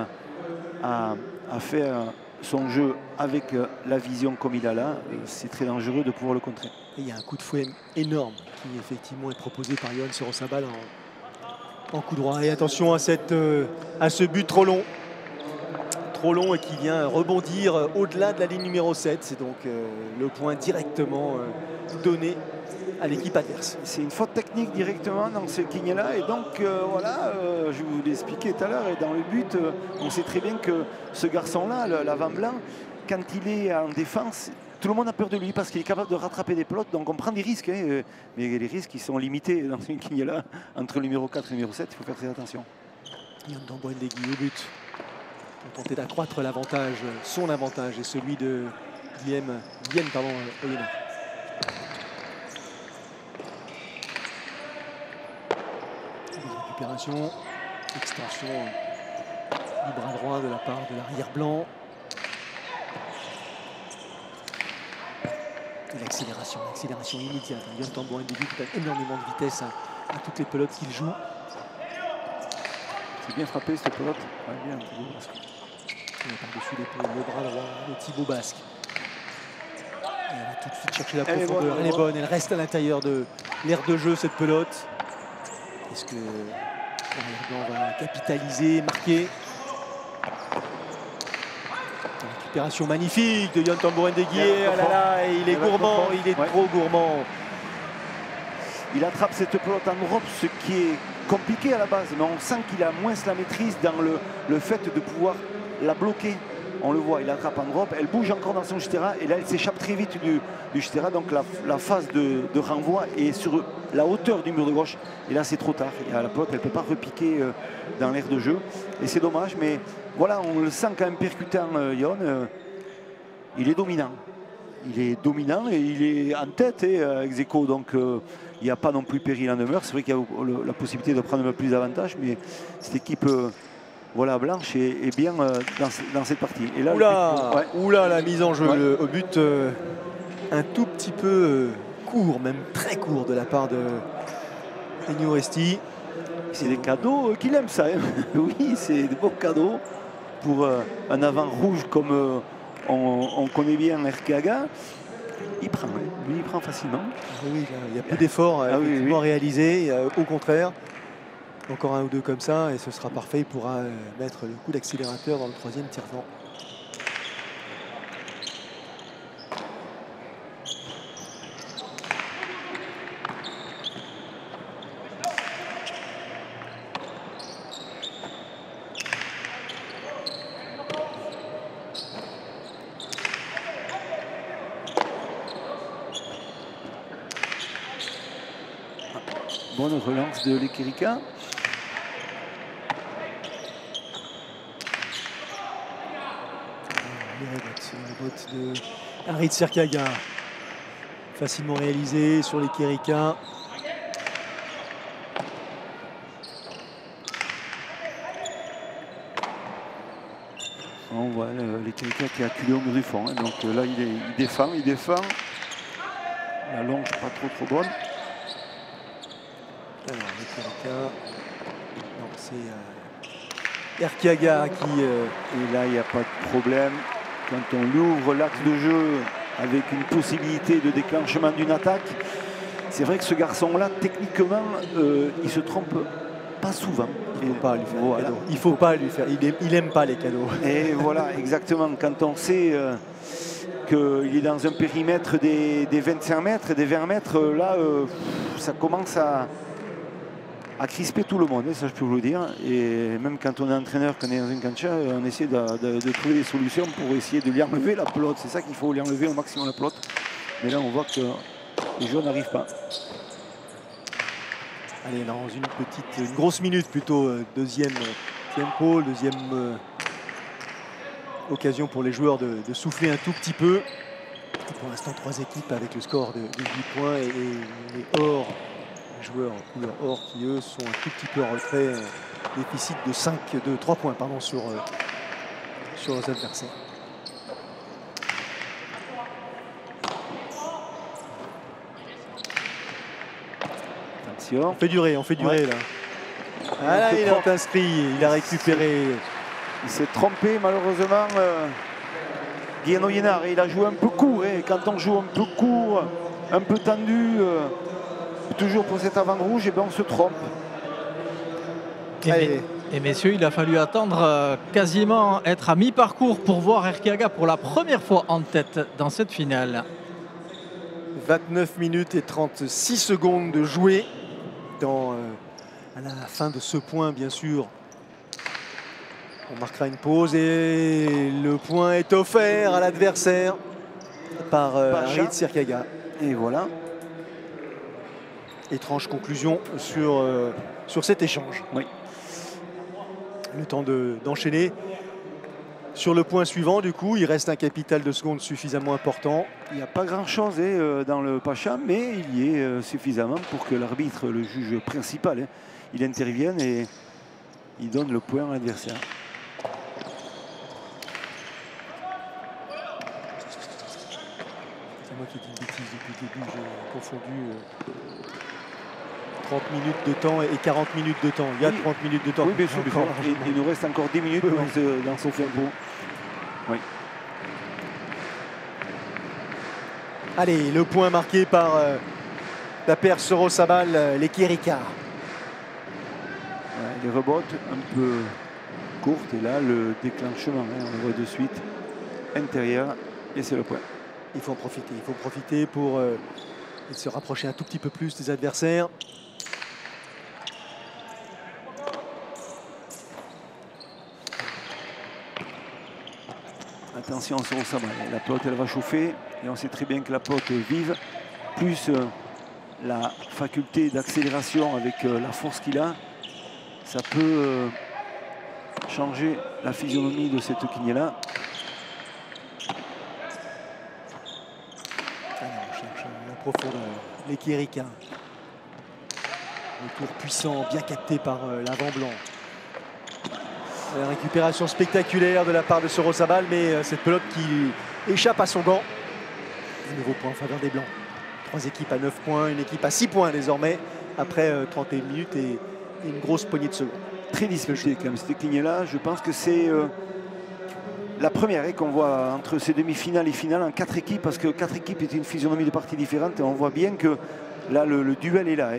Speaker 3: à faire son jeu avec la vision comme il a là, c'est très dangereux de pouvoir le contrer.
Speaker 1: Et il y a un coup de fouet énorme qui effectivement est proposé par Yoann Sorosabat en coup droit. Et attention à ce but trop long et qui vient rebondir au-delà de la ligne numéro 7. C'est donc le point directement donné à l'équipe adverse.
Speaker 3: C'est une faute technique directement dans ce Quiniela. Et donc voilà, je vous l'ai expliqué tout à l'heure, et dans le but, on sait très bien que ce garçon-là, l'avant-blanc, quand il est en défense, tout le monde a peur de lui parce qu'il est capable de rattraper des pelotes. Donc on prend des risques, hein, mais les risques ils sont limités dans une Quiniela. Entre le numéro 4 et le numéro 7, il faut faire très attention.
Speaker 1: Yann Damboa-Ndegui au but. On tentait d'accroître l'avantage, son avantage et celui de Guillaume Oyena. Récupération, extension du bras droit de la part de l'arrière blanc. Et l'accélération immédiate. Yann Damboa-Ndegui qui a énormément de vitesse à toutes les pelotes qu'il joue.
Speaker 3: C'est bien frappé cette pelote. Ouais, bien,
Speaker 1: par-dessus l'épaule, le bras droit de Thibaut Basque. Et elle va tout de suite chercher la profondeur. Elle est bonne, elle reste à l'intérieur de l'aire de jeu, cette pelote. Est-ce que l'arrière blanc va capitaliser, marquer? Une récupération magnifique de Yann Damboa-Ndegui. Ah là là, il est gourmand, il est trop gourmand.
Speaker 3: Il attrape cette pelote en Europe, ce qui est compliqué à la base, mais on sent qu'il a moins la maîtrise dans le fait de pouvoir la bloquer. On le voit, il attrape en Europe, elle bouge encore dans son Jutera et là elle s'échappe très vite du Jutera, donc la phase de renvoi est sur la hauteur du mur de gauche et là c'est trop tard. Et la pelote elle ne peut pas repiquer dans l'aire de jeu et c'est dommage, mais voilà, on le sent quand même percutant. Yoann, il est dominant. Il est dominant et il est en tête ex-aequo, donc il n'y a pas non plus péril en demeure. C'est vrai qu'il y a la possibilité de prendre plus d'avantages, mais cette équipe voilà, blanche est bien dans cette partie. Et là,
Speaker 1: oula, la mise en jeu, au but un tout petit peu court, même très court de la part de Ennio Oresti.
Speaker 3: C'est des cadeaux qu'il aime ça. Hein. Oui, c'est des beaux cadeaux pour un avant rouge comme on connaît bien Erkiaga. Il prend, lui il prend facilement.
Speaker 1: Oui, il y a peu d'efforts réalisés, au contraire. Encore un ou deux comme ça et ce sera parfait. Il pourra mettre le coup d'accélérateur dans le troisième tiers-temps.
Speaker 3: Bonne relance de l'Ekirika.
Speaker 1: Le botte de Harit Serkiaga. Facilement réalisé sur l'Ekirika.
Speaker 3: On voit l'Ekirika qui a acculé au mur du fond. Hein. Donc là il défend. La longe pas trop bonne.
Speaker 1: Alors l'Ekirika. Non, c'est Erkiaga qui...
Speaker 3: Et là il n'y a pas de problème. Quand on ouvre l'axe de jeu avec une possibilité de déclenchement d'une attaque, c'est vrai que ce garçon-là, techniquement, il se trompe pas souvent.
Speaker 1: Il ne faut pas lui faire des cadeaux. Il faut pas lui faire. Il n'aime pas les cadeaux.
Speaker 3: Et voilà, exactement. Quand on sait qu'il est dans un périmètre des 25 mètres, des 20 mètres, là, ça commence à crisper tout le monde, ça je peux vous le dire. Et même quand on est entraîneur, quand on est dans une cancha, on essaie de trouver des solutions pour essayer de lui enlever la pelote. C'est ça qu'il faut, lui enlever au maximum la pelote. Mais là, on voit que les joueurs n'arrivent pas.
Speaker 1: Allez, dans une grosse minute plutôt, deuxième pôle, deuxième occasion pour les joueurs de souffler un tout petit peu. Et pour l'instant, 3 équipes avec le score de 8 points et les joueurs couleur or qui eux sont un tout petit peu en retrait, déficit de 3 points pardon, sur leurs adversaires.
Speaker 3: Attention.
Speaker 1: On fait durer là. Ah là, il est inscrit, il a récupéré.
Speaker 3: Il s'est trompé malheureusement. Guillermo Liénard, il a joué un peu court. Et quand on joue un peu court, un peu tendu, toujours pour cet avant rouge, et ben on se trompe.
Speaker 4: Et messieurs, il a fallu attendre quasiment être à mi-parcours pour voir Erkiaga pour la première fois en tête dans cette finale.
Speaker 1: 29 minutes et 36 secondes de jouer à la fin de ce point, bien sûr. On marquera une pause et le point est offert à l'adversaire par Harit Sirkaga.
Speaker 3: Et voilà.
Speaker 1: Étrange conclusion sur cet échange.
Speaker 3: Oui.
Speaker 1: Le temps d'enchaîner sur le point suivant. Du coup, il reste un capital de seconde suffisamment important.
Speaker 3: Il n'y a pas grand-chose dans le Pacha, mais il y est suffisamment pour que l'arbitre, le juge principal, il intervienne et il donne le point à l'adversaire.
Speaker 1: C'est moi qui ai dit une bêtise depuis le début, j'ai confondu 30 minutes de temps et 40 minutes de temps. Il y a 30 minutes de temps.
Speaker 3: Oui, bien sûr. Il nous reste encore 10 minutes dans son tempo. Oui.
Speaker 1: Allez, le point marqué par la paire Sorosabal, les Kirika.
Speaker 3: Les rebottes un peu courtes et là le déclenchement, on le voit de suite intérieur et c'est le point.
Speaker 1: Il faut en profiter pour se rapprocher un tout petit peu plus des adversaires.
Speaker 3: Attention sur Sorosabal, la pelote elle va chauffer et on sait très bien que la pelote vive, plus la faculté d'accélération avec la force qu'il a, ça peut changer la physionomie de cette quiniela.
Speaker 1: On cherche la profondeur. Les Kirika. Le tour puissant, bien capté par l'avant blanc. La récupération spectaculaire de la part de Sorosabal, mais cette pelote qui échappe à son gant. Un nouveau point en faveur des Blancs. 3 équipes à 9 points, une équipe à 6 points désormais, après 31 minutes et une grosse poignée de secondes.
Speaker 3: Très disputé quand même cette quiniela. Je pense que c'est la première qu'on voit entre ces demi-finales et finales en 4 équipes, parce que 4 équipes étaient une physionomie de parties différentes et on voit bien que là le duel est là.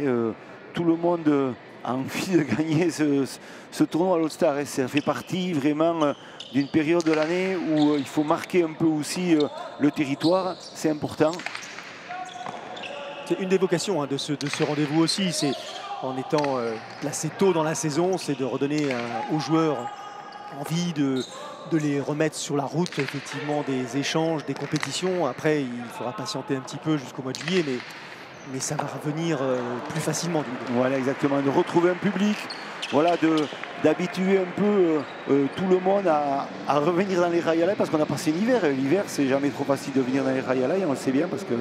Speaker 3: Tout le monde a envie de gagner ce tournoi à l'All-Star et ça fait partie vraiment d'une période de l'année où il faut marquer un peu aussi le territoire, c'est important.
Speaker 1: C'est une des vocations de ce rendez-vous aussi, c'est en étant placé tôt dans la saison, c'est de redonner aux joueurs envie de les remettre sur la route effectivement des échanges, des compétitions. Après, il faudra patienter un petit peu jusqu'au mois de juillet, mais ça va revenir plus facilement.
Speaker 3: Voilà, exactement, de retrouver un public, voilà, d'habituer un peu tout le monde à revenir dans les Rayala, parce qu'on a passé l'hiver. L'hiver, c'est jamais trop facile de venir dans les Rayala, et on le sait bien parce que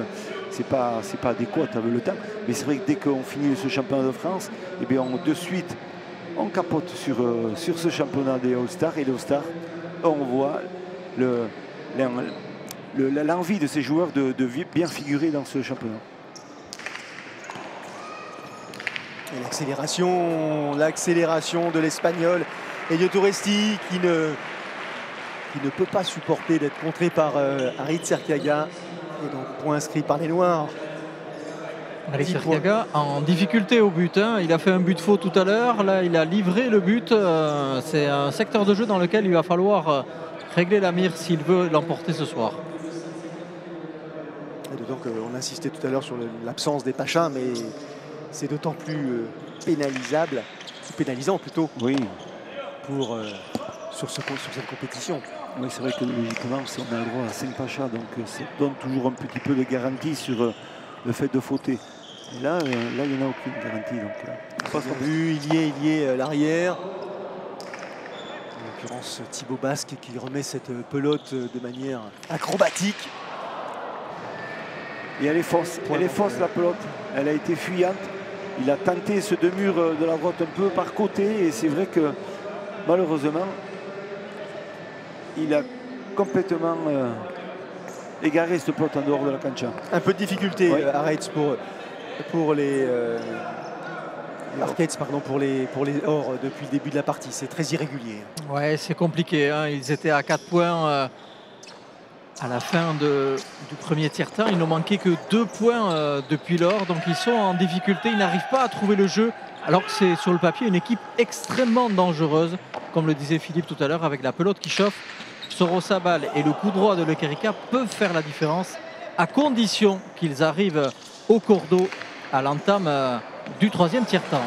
Speaker 3: c'est pas adéquat avec le temps. Mais c'est vrai que dès qu'on finit ce championnat de France, eh bien de suite, on capote sur ce championnat des All-Stars. Et les All-Stars, on voit l'envie de ces joueurs de bien figurer dans ce championnat.
Speaker 1: L'accélération de l'Espagnol Elioto Resti qui ne peut pas supporter d'être contré par Harit Sirkaga. Et donc point inscrit par les Noirs.
Speaker 4: Harit Sirkaga en difficulté au but. Il a fait un but faux tout à l'heure. Là, il a livré le but. C'est un secteur de jeu dans lequel il va falloir régler la mire s'il veut l'emporter ce soir.
Speaker 1: Et d'autant qu'on insistait tout à l'heure sur l'absence des Pachas, mais c'est d'autant plus pénalisant plutôt,
Speaker 3: oui,
Speaker 1: sur cette compétition.
Speaker 3: Oui, c'est vrai que logiquement, on a le droit à 5 Pachas, donc ça donne toujours un petit peu de garantie sur le fait de fauter. Et là, il n'y en a aucune garantie. Donc,
Speaker 1: il y est l'arrière. En l'occurrence, Thibaut Basque qui remet cette pelote de manière acrobatique.
Speaker 3: Et elle est fausse, la pelote. Elle a été fuyante. Il a tenté ce deux-murs de la droite un peu par côté. Et c'est vrai que malheureusement, il a complètement égaré cette pelote en dehors de la cancha.
Speaker 1: Un peu de difficulté, ouais. Arrête pour les Arcades, pardon, pour les Or depuis le début de la partie. C'est très irrégulier.
Speaker 4: Ouais, c'est compliqué. Ils étaient à 4 points À la fin du premier tiers-temps, il ne manquait que 2 points depuis lors. Donc ils sont en difficulté, ils n'arrivent pas à trouver le jeu. Alors que c'est sur le papier une équipe extrêmement dangereuse. Comme le disait Philippe tout à l'heure, avec la pelote qui chauffe, Sorosabal et le coup droit de Lekerika peuvent faire la différence à condition qu'ils arrivent au cordeau à l'entame du troisième tiers-temps.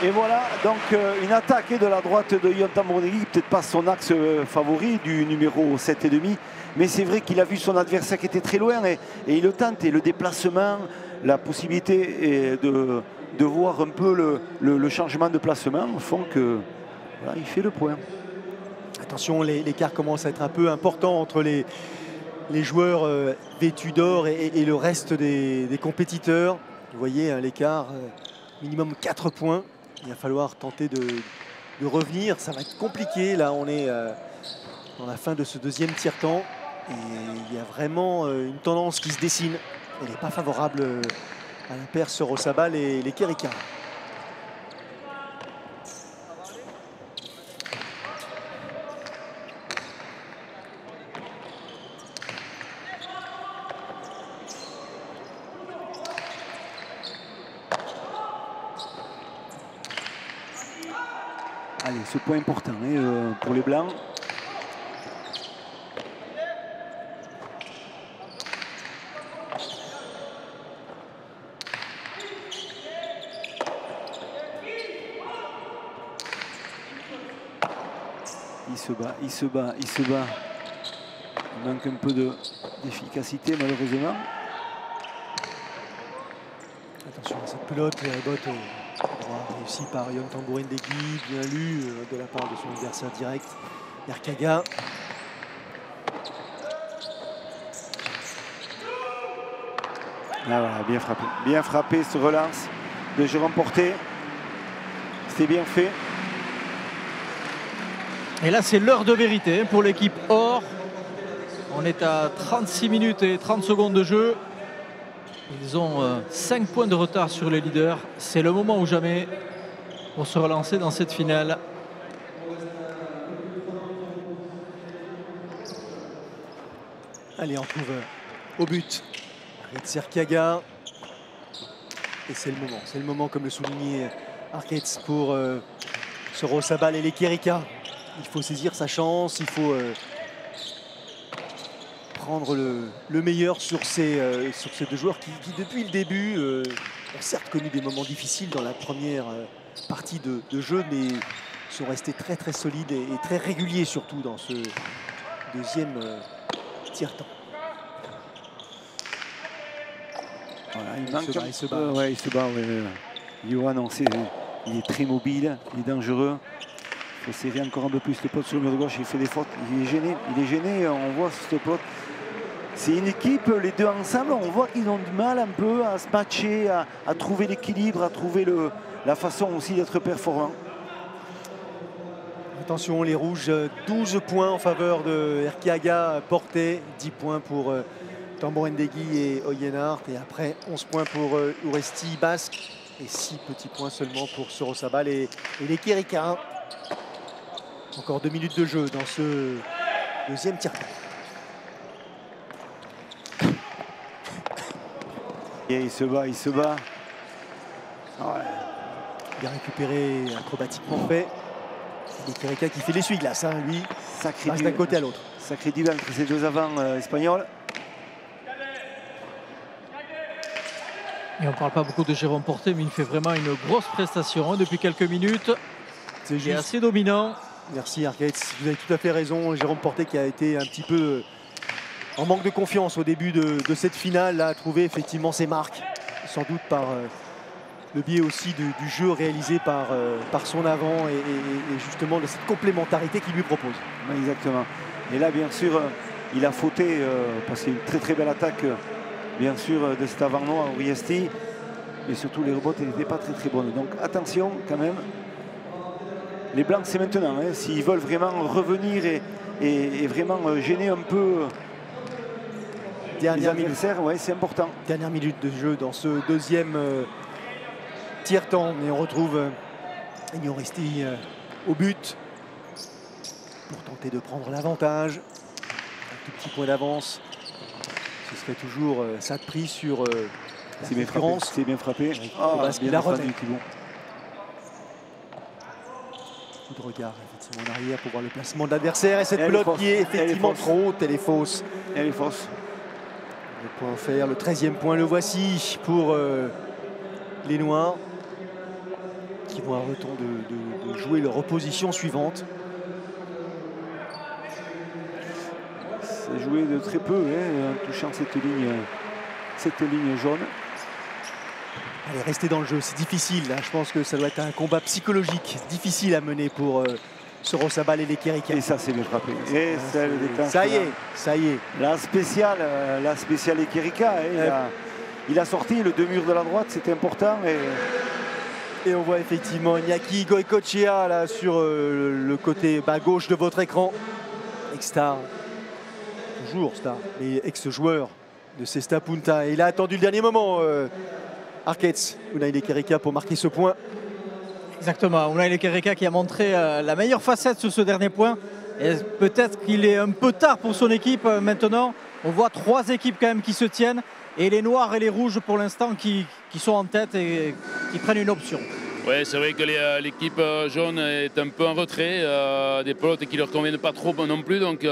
Speaker 3: Et voilà, donc une attaque de la droite de Yon Tambourine, peut-être pas son axe favori du numéro 7,5, mais c'est vrai qu'il a vu son adversaire qui était très loin et il le tente. Et le déplacement, la possibilité de voir un peu le changement de placement font que voilà, il fait le point.
Speaker 1: Attention, l'écart commence à être un peu important entre les joueurs vêtus d'or et le reste des compétiteurs. Vous voyez hein, l'écart, minimum 4 points. Il va falloir tenter de revenir. Ça va être compliqué. Là, on est dans la fin de ce deuxième tiers-temps. Et il y a vraiment une tendance qui se dessine. Elle n'est pas favorable à la paire Sorosabal et Lekerika.
Speaker 3: Allez, ce point important hein, pour les Blancs. Il se bat, il se bat, il se bat. Il manque un peu d'efficacité malheureusement.
Speaker 1: Attention à cette pelote, les rebotes droit réussi par Yon Tambourine Degui, bien lu de la part de son adversaire direct, Erkaga.
Speaker 3: Ah voilà, bien frappé ce relance de Jérôme Porté. C'était bien fait.
Speaker 4: Et là, c'est l'heure de vérité pour l'équipe or. On est à 36 minutes et 30 secondes de jeu. Ils ont 5 points de retard sur les leaders. C'est le moment ou jamais pour se relancer dans cette finale.
Speaker 1: Allez, on trouve au but Serkiaga. Et c'est le moment comme le soulignait Arquetz pour Sorosabal et Lekerika. Il faut saisir sa chance, il faut prendre le meilleur sur ces deux joueurs qui depuis le début ont certes connu des moments difficiles dans la première partie de jeu, mais sont restés très très solides et très réguliers surtout dans ce deuxième tiers-temps.
Speaker 3: Voilà,
Speaker 1: il se bat.
Speaker 3: Ouais, il se bat. Ouais. Johan, il est très mobile, il est dangereux. Il faut serrer encore un peu plus le pote sur le mur de gauche. Il fait des fautes, il est gêné. On voit ce pote. C'est une équipe, les deux ensemble, on voit qu'ils ont du mal un peu à se matcher, à trouver l'équilibre, à trouver la façon aussi d'être performant.
Speaker 1: Attention, les rouges, 12 points en faveur de Erkiaga, Porté, 10 points pour Tambourine Degui et Oyénart. Et après, 11 points pour Uresti Basque et 6 petits points seulement pour Sorosabal et Lekerika. Encore 2 minutes de jeu dans ce deuxième tiers-temps.
Speaker 3: Et il se bat, il se bat.
Speaker 1: Ouais. Bien récupéré, acrobatiquement fait. Lekerika qui fait l'essuie-glace, hein, lui, passe d'un côté à l'autre.
Speaker 3: Sacré duel entre ces deux avants espagnols.
Speaker 4: Et on ne parle pas beaucoup de Jérôme Porté, mais il fait vraiment une grosse prestation depuis quelques minutes. Il est assez dominant.
Speaker 1: Merci Arquetz, vous avez tout à fait raison. Jérôme Porté qui a été un petit peu en manque de confiance au début de cette finale, a trouvé effectivement ses marques, sans doute par le biais aussi du jeu réalisé par son avant et justement de cette complémentarité qu'il lui propose.
Speaker 3: Exactement. Et là, bien sûr, il a fauté parce qu'il y a une très très belle attaque, bien sûr, de cet avant-noir, Uresti. Et surtout, les rebotes n'étaient pas très très bonnes. Donc attention quand même. Les Blancs, c'est maintenant. Hein, s'ils veulent vraiment revenir et vraiment gêner un peu les adversaires, ouais, c'est important.
Speaker 1: Dernière minute de jeu dans ce deuxième tiers-temps. Et on retrouve Uresti au but pour tenter de prendre l'avantage. tout petit point d'avance. Ce serait toujours ça de prix sur
Speaker 3: c'est bien frappé. C'est bien frappé.
Speaker 1: Il la remet.
Speaker 3: Thibault.
Speaker 1: Coup de regard effectivement en arrière pour voir le placement de l'adversaire et cette pelote qui est effectivement trop haute, elle est fausse.
Speaker 3: Elle est fausse.
Speaker 1: Le point offert, le 13e point, le voici pour les Noirs qui vont avoir le temps de jouer leur opposition suivante.
Speaker 3: C'est joué de très peu en touchant cette ligne jaune.
Speaker 1: Allez, rester dans le jeu, c'est difficile. Là. Je pense que ça doit être un combat psychologique difficile à mener pour Sorosabal et les Kérika.
Speaker 3: Et ça, c'est bien frappé. Et c'est le déclenchement.
Speaker 1: Ça y est.
Speaker 3: La spéciale Ekirika. Il a sorti le 2 murs de la droite, c'était important.
Speaker 1: Et on voit effectivement Iñaki Goicoechea là sur le côté bas gauche de votre écran. Ex-star, toujours star, mais ex-joueur de Cesta Punta. Et il a attendu le dernier moment, Arquets, Unai Lekerika, pour marquer ce point.
Speaker 4: Exactement, Unai Lekerika qui a montré la meilleure facette sur ce dernier point. Et peut-être qu'il est un peu tard pour son équipe maintenant. On voit 3 équipes quand même qui se tiennent. Et les Noirs et les Rouges pour l'instant qui sont en tête et qui prennent une option.
Speaker 5: Oui, c'est vrai que l'équipe jaune est un peu en retrait, des pelotes qui ne leur conviennent pas trop non plus. Donc,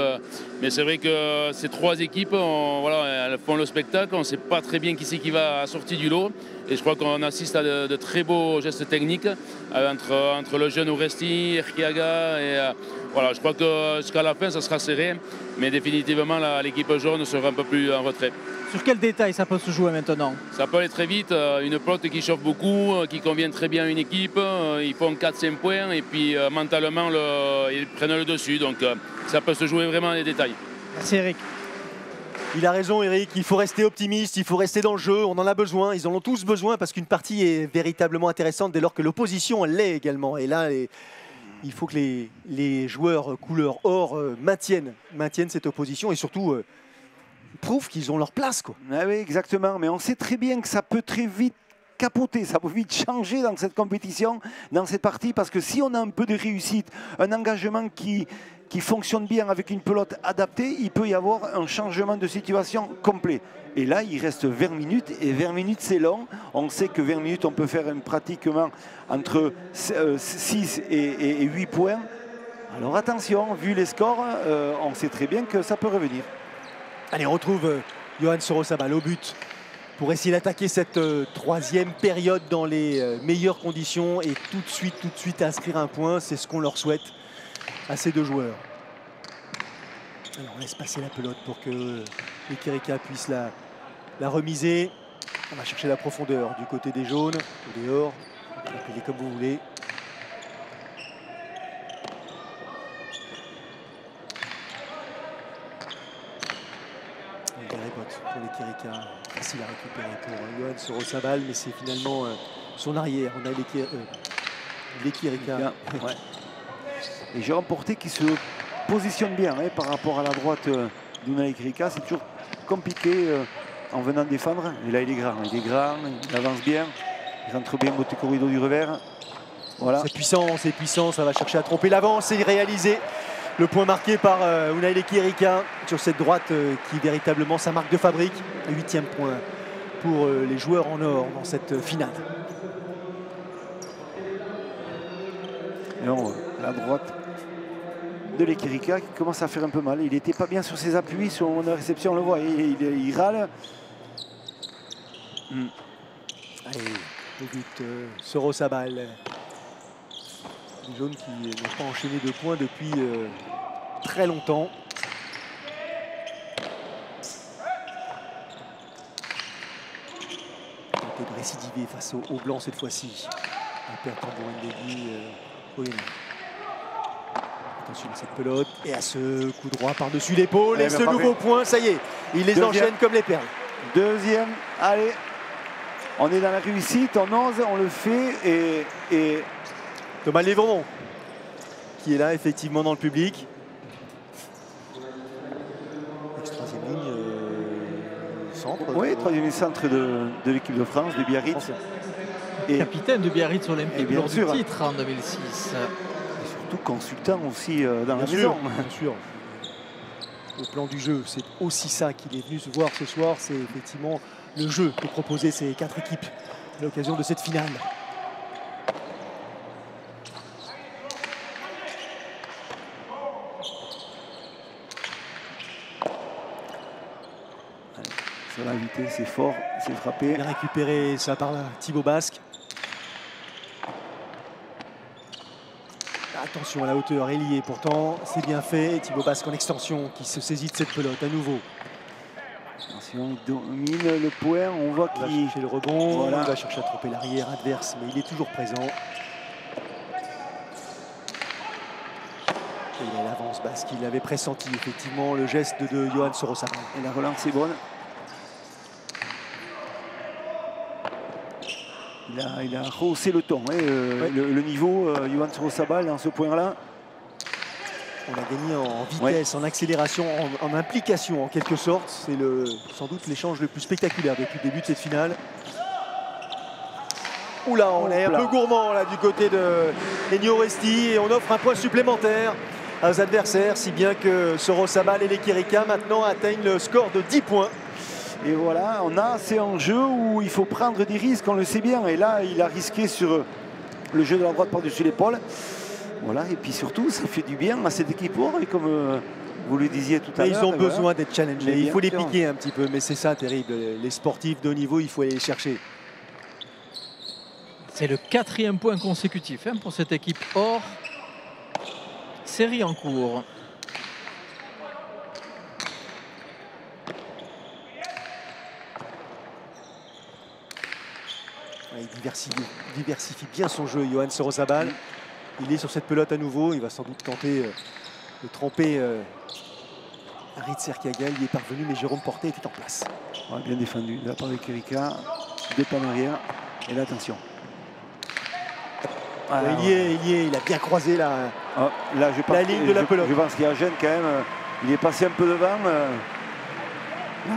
Speaker 5: mais c'est vrai que ces 3 équipes, voilà, elles font le spectacle. On ne sait pas très bien qui c'est qui va sortir du lot. Et je crois qu'on assiste à de très beaux gestes techniques entre le jeune Uresti, Erkiaga. Et voilà, je crois que jusqu'à la fin, ça sera serré. Mais définitivement, l'équipe jaune sera un peu plus en retrait.
Speaker 4: Sur quel détail ça peut se jouer maintenant?
Speaker 5: Ça peut aller très vite. Une pelote qui chauffe beaucoup, qui convient très bien à une équipe. Ils font 4-5 points et puis mentalement, ils prennent le dessus. Donc ça peut se jouer vraiment dans les détails.
Speaker 4: Merci Eric.
Speaker 1: Il a raison Eric, il faut rester optimiste, il faut rester dans le jeu, on en a besoin, ils en ont tous besoin parce qu'une partie est véritablement intéressante dès lors que l'opposition l'est également. Et là, il faut que les joueurs couleur or maintiennent cette opposition et surtout prouvent qu'ils ont leur place, quoi.
Speaker 3: Ah oui, exactement, mais on sait très bien que ça peut très vite capoter, ça peut vite changer dans cette compétition, dans cette partie, parce que si on a un peu de réussite, un engagement qui fonctionne bien avec une pelote adaptée, il peut y avoir un changement de situation complet. Et là, il reste 20 minutes, et 20 minutes, c'est long. On sait que 20 minutes, on peut faire pratiquement entre 6 et 8 points. Alors attention, vu les scores, on sait très bien que ça peut revenir.
Speaker 1: Allez, on retrouve Yohan Sorosabal au but pour essayer d'attaquer cette 3e période dans les meilleures conditions et tout de suite inscrire un point. C'est ce qu'on leur souhaite à ces 2 joueurs. Alors on laisse passer la pelote pour que les Kérika puissent la remiser. On va chercher la profondeur du côté des jaunes, ou dehors, appelez comme vous voulez. Pour les Kérika, facile à récupérer pour Yohan Sorosabal, mais c'est finalement son arrière. On a les Kérika.
Speaker 3: Ouais. Et Jérôme Porté qui se positionne bien par rapport à la droite d'Unai Kérika. C'est toujours compliqué en venant défendre. Et là, il est grand, il avance bien. Il rentre bien au corridor du revers. Voilà.
Speaker 1: C'est puissant, ça va chercher à tromper l'avant, c'est réalisé. Le point marqué par Unai Lekerika sur cette droite qui est véritablement sa marque de fabrique. 8e point pour les joueurs en or dans cette finale.
Speaker 3: Et la droite de Lekerika qui commence à faire un peu mal. Il n'était pas bien sur ses appuis, sur la réception, on le voit, il râle.
Speaker 1: Allez, au but, Sorosabal. Les jaunes qui n'ont pas enchaîné de points depuis très longtemps. Tenter de récidiver face aux blancs cette fois-ci. Un père tambourin. Attention à cette pelote et à ce coup droit par-dessus l'épaule. Et ce nouveau point, ça y est, il les enchaîne comme les perles.
Speaker 3: 2e, allez. On est dans la réussite, on ose, on le fait et
Speaker 1: Thomas Lévron qui est là effectivement dans le public. Ex-3e ligne centre.
Speaker 3: Oui, 3e centre de l'équipe de France, de Biarritz.
Speaker 4: Et capitaine de Biarritz olympique lors du titre en 2006.
Speaker 3: Et surtout consultant aussi dans la maison.
Speaker 1: Bien sûr. au plan du jeu. C'est aussi ça qu'il est venu se voir ce soir, c'est effectivement le jeu que proposaient ces 4 équipes à l'occasion de cette finale.
Speaker 3: Sur la vitesse, c'est fort, c'est frappé.
Speaker 1: Bien récupéré ça par là, Thibaut Basque. Attention à la hauteur, est lié pourtant, c'est bien fait. Thibaut Basque en extension qui se saisit de cette pelote à nouveau.
Speaker 3: Attention, il domine le point, on voit
Speaker 1: Il va
Speaker 3: qu'il
Speaker 1: chercher le rebond,
Speaker 3: Voilà.
Speaker 1: il va chercher à tromper l'arrière adverse, mais il est toujours présent. Et il avance Basque, il avait pressenti effectivement le geste de Johan Sorosabal.
Speaker 3: Et la relance est bonne. Il a rehaussé le ton, hein,
Speaker 1: Ouais.
Speaker 3: le niveau, Johan Sorosabal dans ce point-là.
Speaker 1: On a gagné en vitesse, en accélération, en implication en quelque sorte. C'est sans doute l'échange le plus spectaculaire depuis le début de cette finale. Oula, on est un peu gourmand là du côté de Ennio Resti et on offre un point supplémentaire aux adversaires, si bien que Sorosabal et les Kirika maintenant atteignent le score de 10 points.
Speaker 3: Et voilà, c'est un jeu où il faut prendre des risques, on le sait bien. Et là, il a risqué sur le jeu de la droite par-dessus l'épaule. Voilà, et puis surtout, ça fait du bien à cette équipe. Et comme vous le disiez tout à l'heure.
Speaker 1: Ils ont besoin d'être challengés,
Speaker 3: Mais
Speaker 1: il faut les
Speaker 3: bien sûr.
Speaker 1: piquer un petit peu, mais c'est ça terrible. Les sportifs de haut niveau, il faut aller les chercher.
Speaker 4: C'est le 4e point consécutif pour cette équipe Or. Série en cours.
Speaker 1: Il diversifie bien son jeu, Johan Sorosabal. Il est sur cette pelote à nouveau. Il va sans doute tenter de tremper Harit Serkiaga. Il y est parvenu, mais Jérôme Portet était en place.
Speaker 3: Ouais, bien défendu de la part de Kirika. Deux pas en arrière. Et là, attention. Voilà,
Speaker 1: il y est, il a bien croisé là.
Speaker 3: Là, je pense,
Speaker 1: la ligne de la pelote.
Speaker 3: Je pense qu'il y a gêne quand même. Il est passé un peu devant.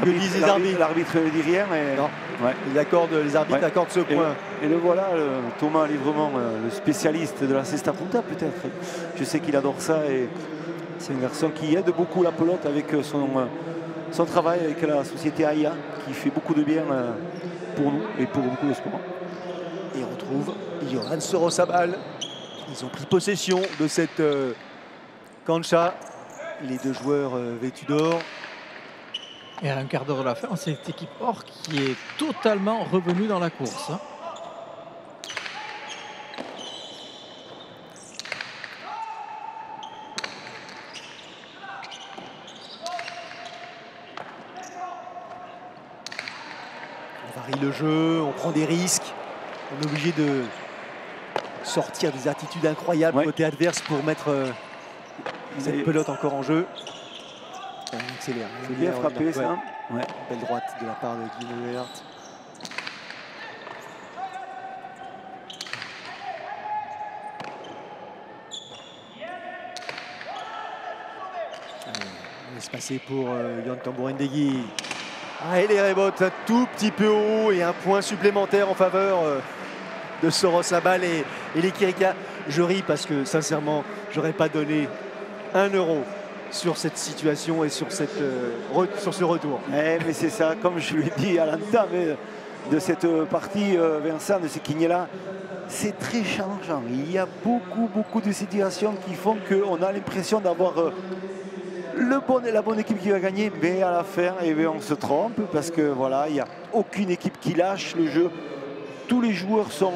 Speaker 1: Que disent les arbitres?
Speaker 3: L'arbitre ne dit rien. Et...
Speaker 1: Non.
Speaker 3: Ouais.
Speaker 1: Les arbitres accordent ce point.
Speaker 3: Et le voilà, Thomas Livrement, le spécialiste de la cesta punta peut-être. Je sais qu'il adore ça et c'est un garçon qui aide beaucoup la pelote avec son travail avec la société AIA qui fait beaucoup de bien pour nous et pour beaucoup de sport.
Speaker 1: Et on retrouve Johan Sorosabal. Ils ont pris possession de cette cancha. Les deux joueurs vêtus d'or.
Speaker 4: Et à un quart d'heure de la fin, c'est cette équipe Or qui est totalement revenue dans la course.
Speaker 1: On varie le jeu, on prend des risques. On est obligé de sortir des attitudes incroyables côté adverse pour mettre cette pelote encore en jeu. On accélère.
Speaker 3: C'est bien frappé ça. Ouais.
Speaker 1: Belle droite de la part de Guy Levert. On laisse passer pour Yann Tambourindegui. Et les rebotes un tout petit peu haut et un point supplémentaire en faveur de Sorosabal et les Kirika. Je ris parce que sincèrement, j'aurais pas donné 1 euro sur cette situation et sur ce retour.
Speaker 3: Mais c'est ça, comme je lui ai dit à l'entame de cette partie, Vincent, de ce Quiniela, c'est très changeant. Il y a beaucoup de situations qui font qu'on a l'impression d'avoir la bonne équipe qui va gagner, mais à la fin, on se trompe parce que voilà, il n'y a aucune équipe qui lâche le jeu. Tous les joueurs sont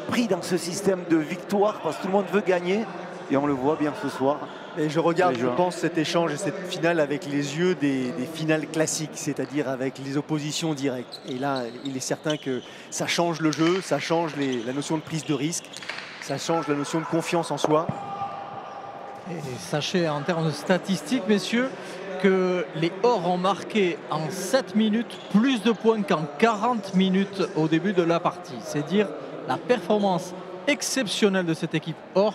Speaker 3: pris dans ce système de victoire parce que tout le monde veut gagner et on le voit bien ce soir.
Speaker 1: Et je regarde, je pense, cet échange et cette finale avec les yeux des finales classiques, c'est-à-dire avec les oppositions directes. Et là, il est certain que ça change le jeu, ça change la notion de prise de risque, ça change la notion de confiance en soi.
Speaker 4: Et sachez en termes de statistiques, messieurs, que les Or ont marqué en 7 minutes plus de points qu'en 40 minutes au début de la partie. C'est dire la performance exceptionnelle de cette équipe Or.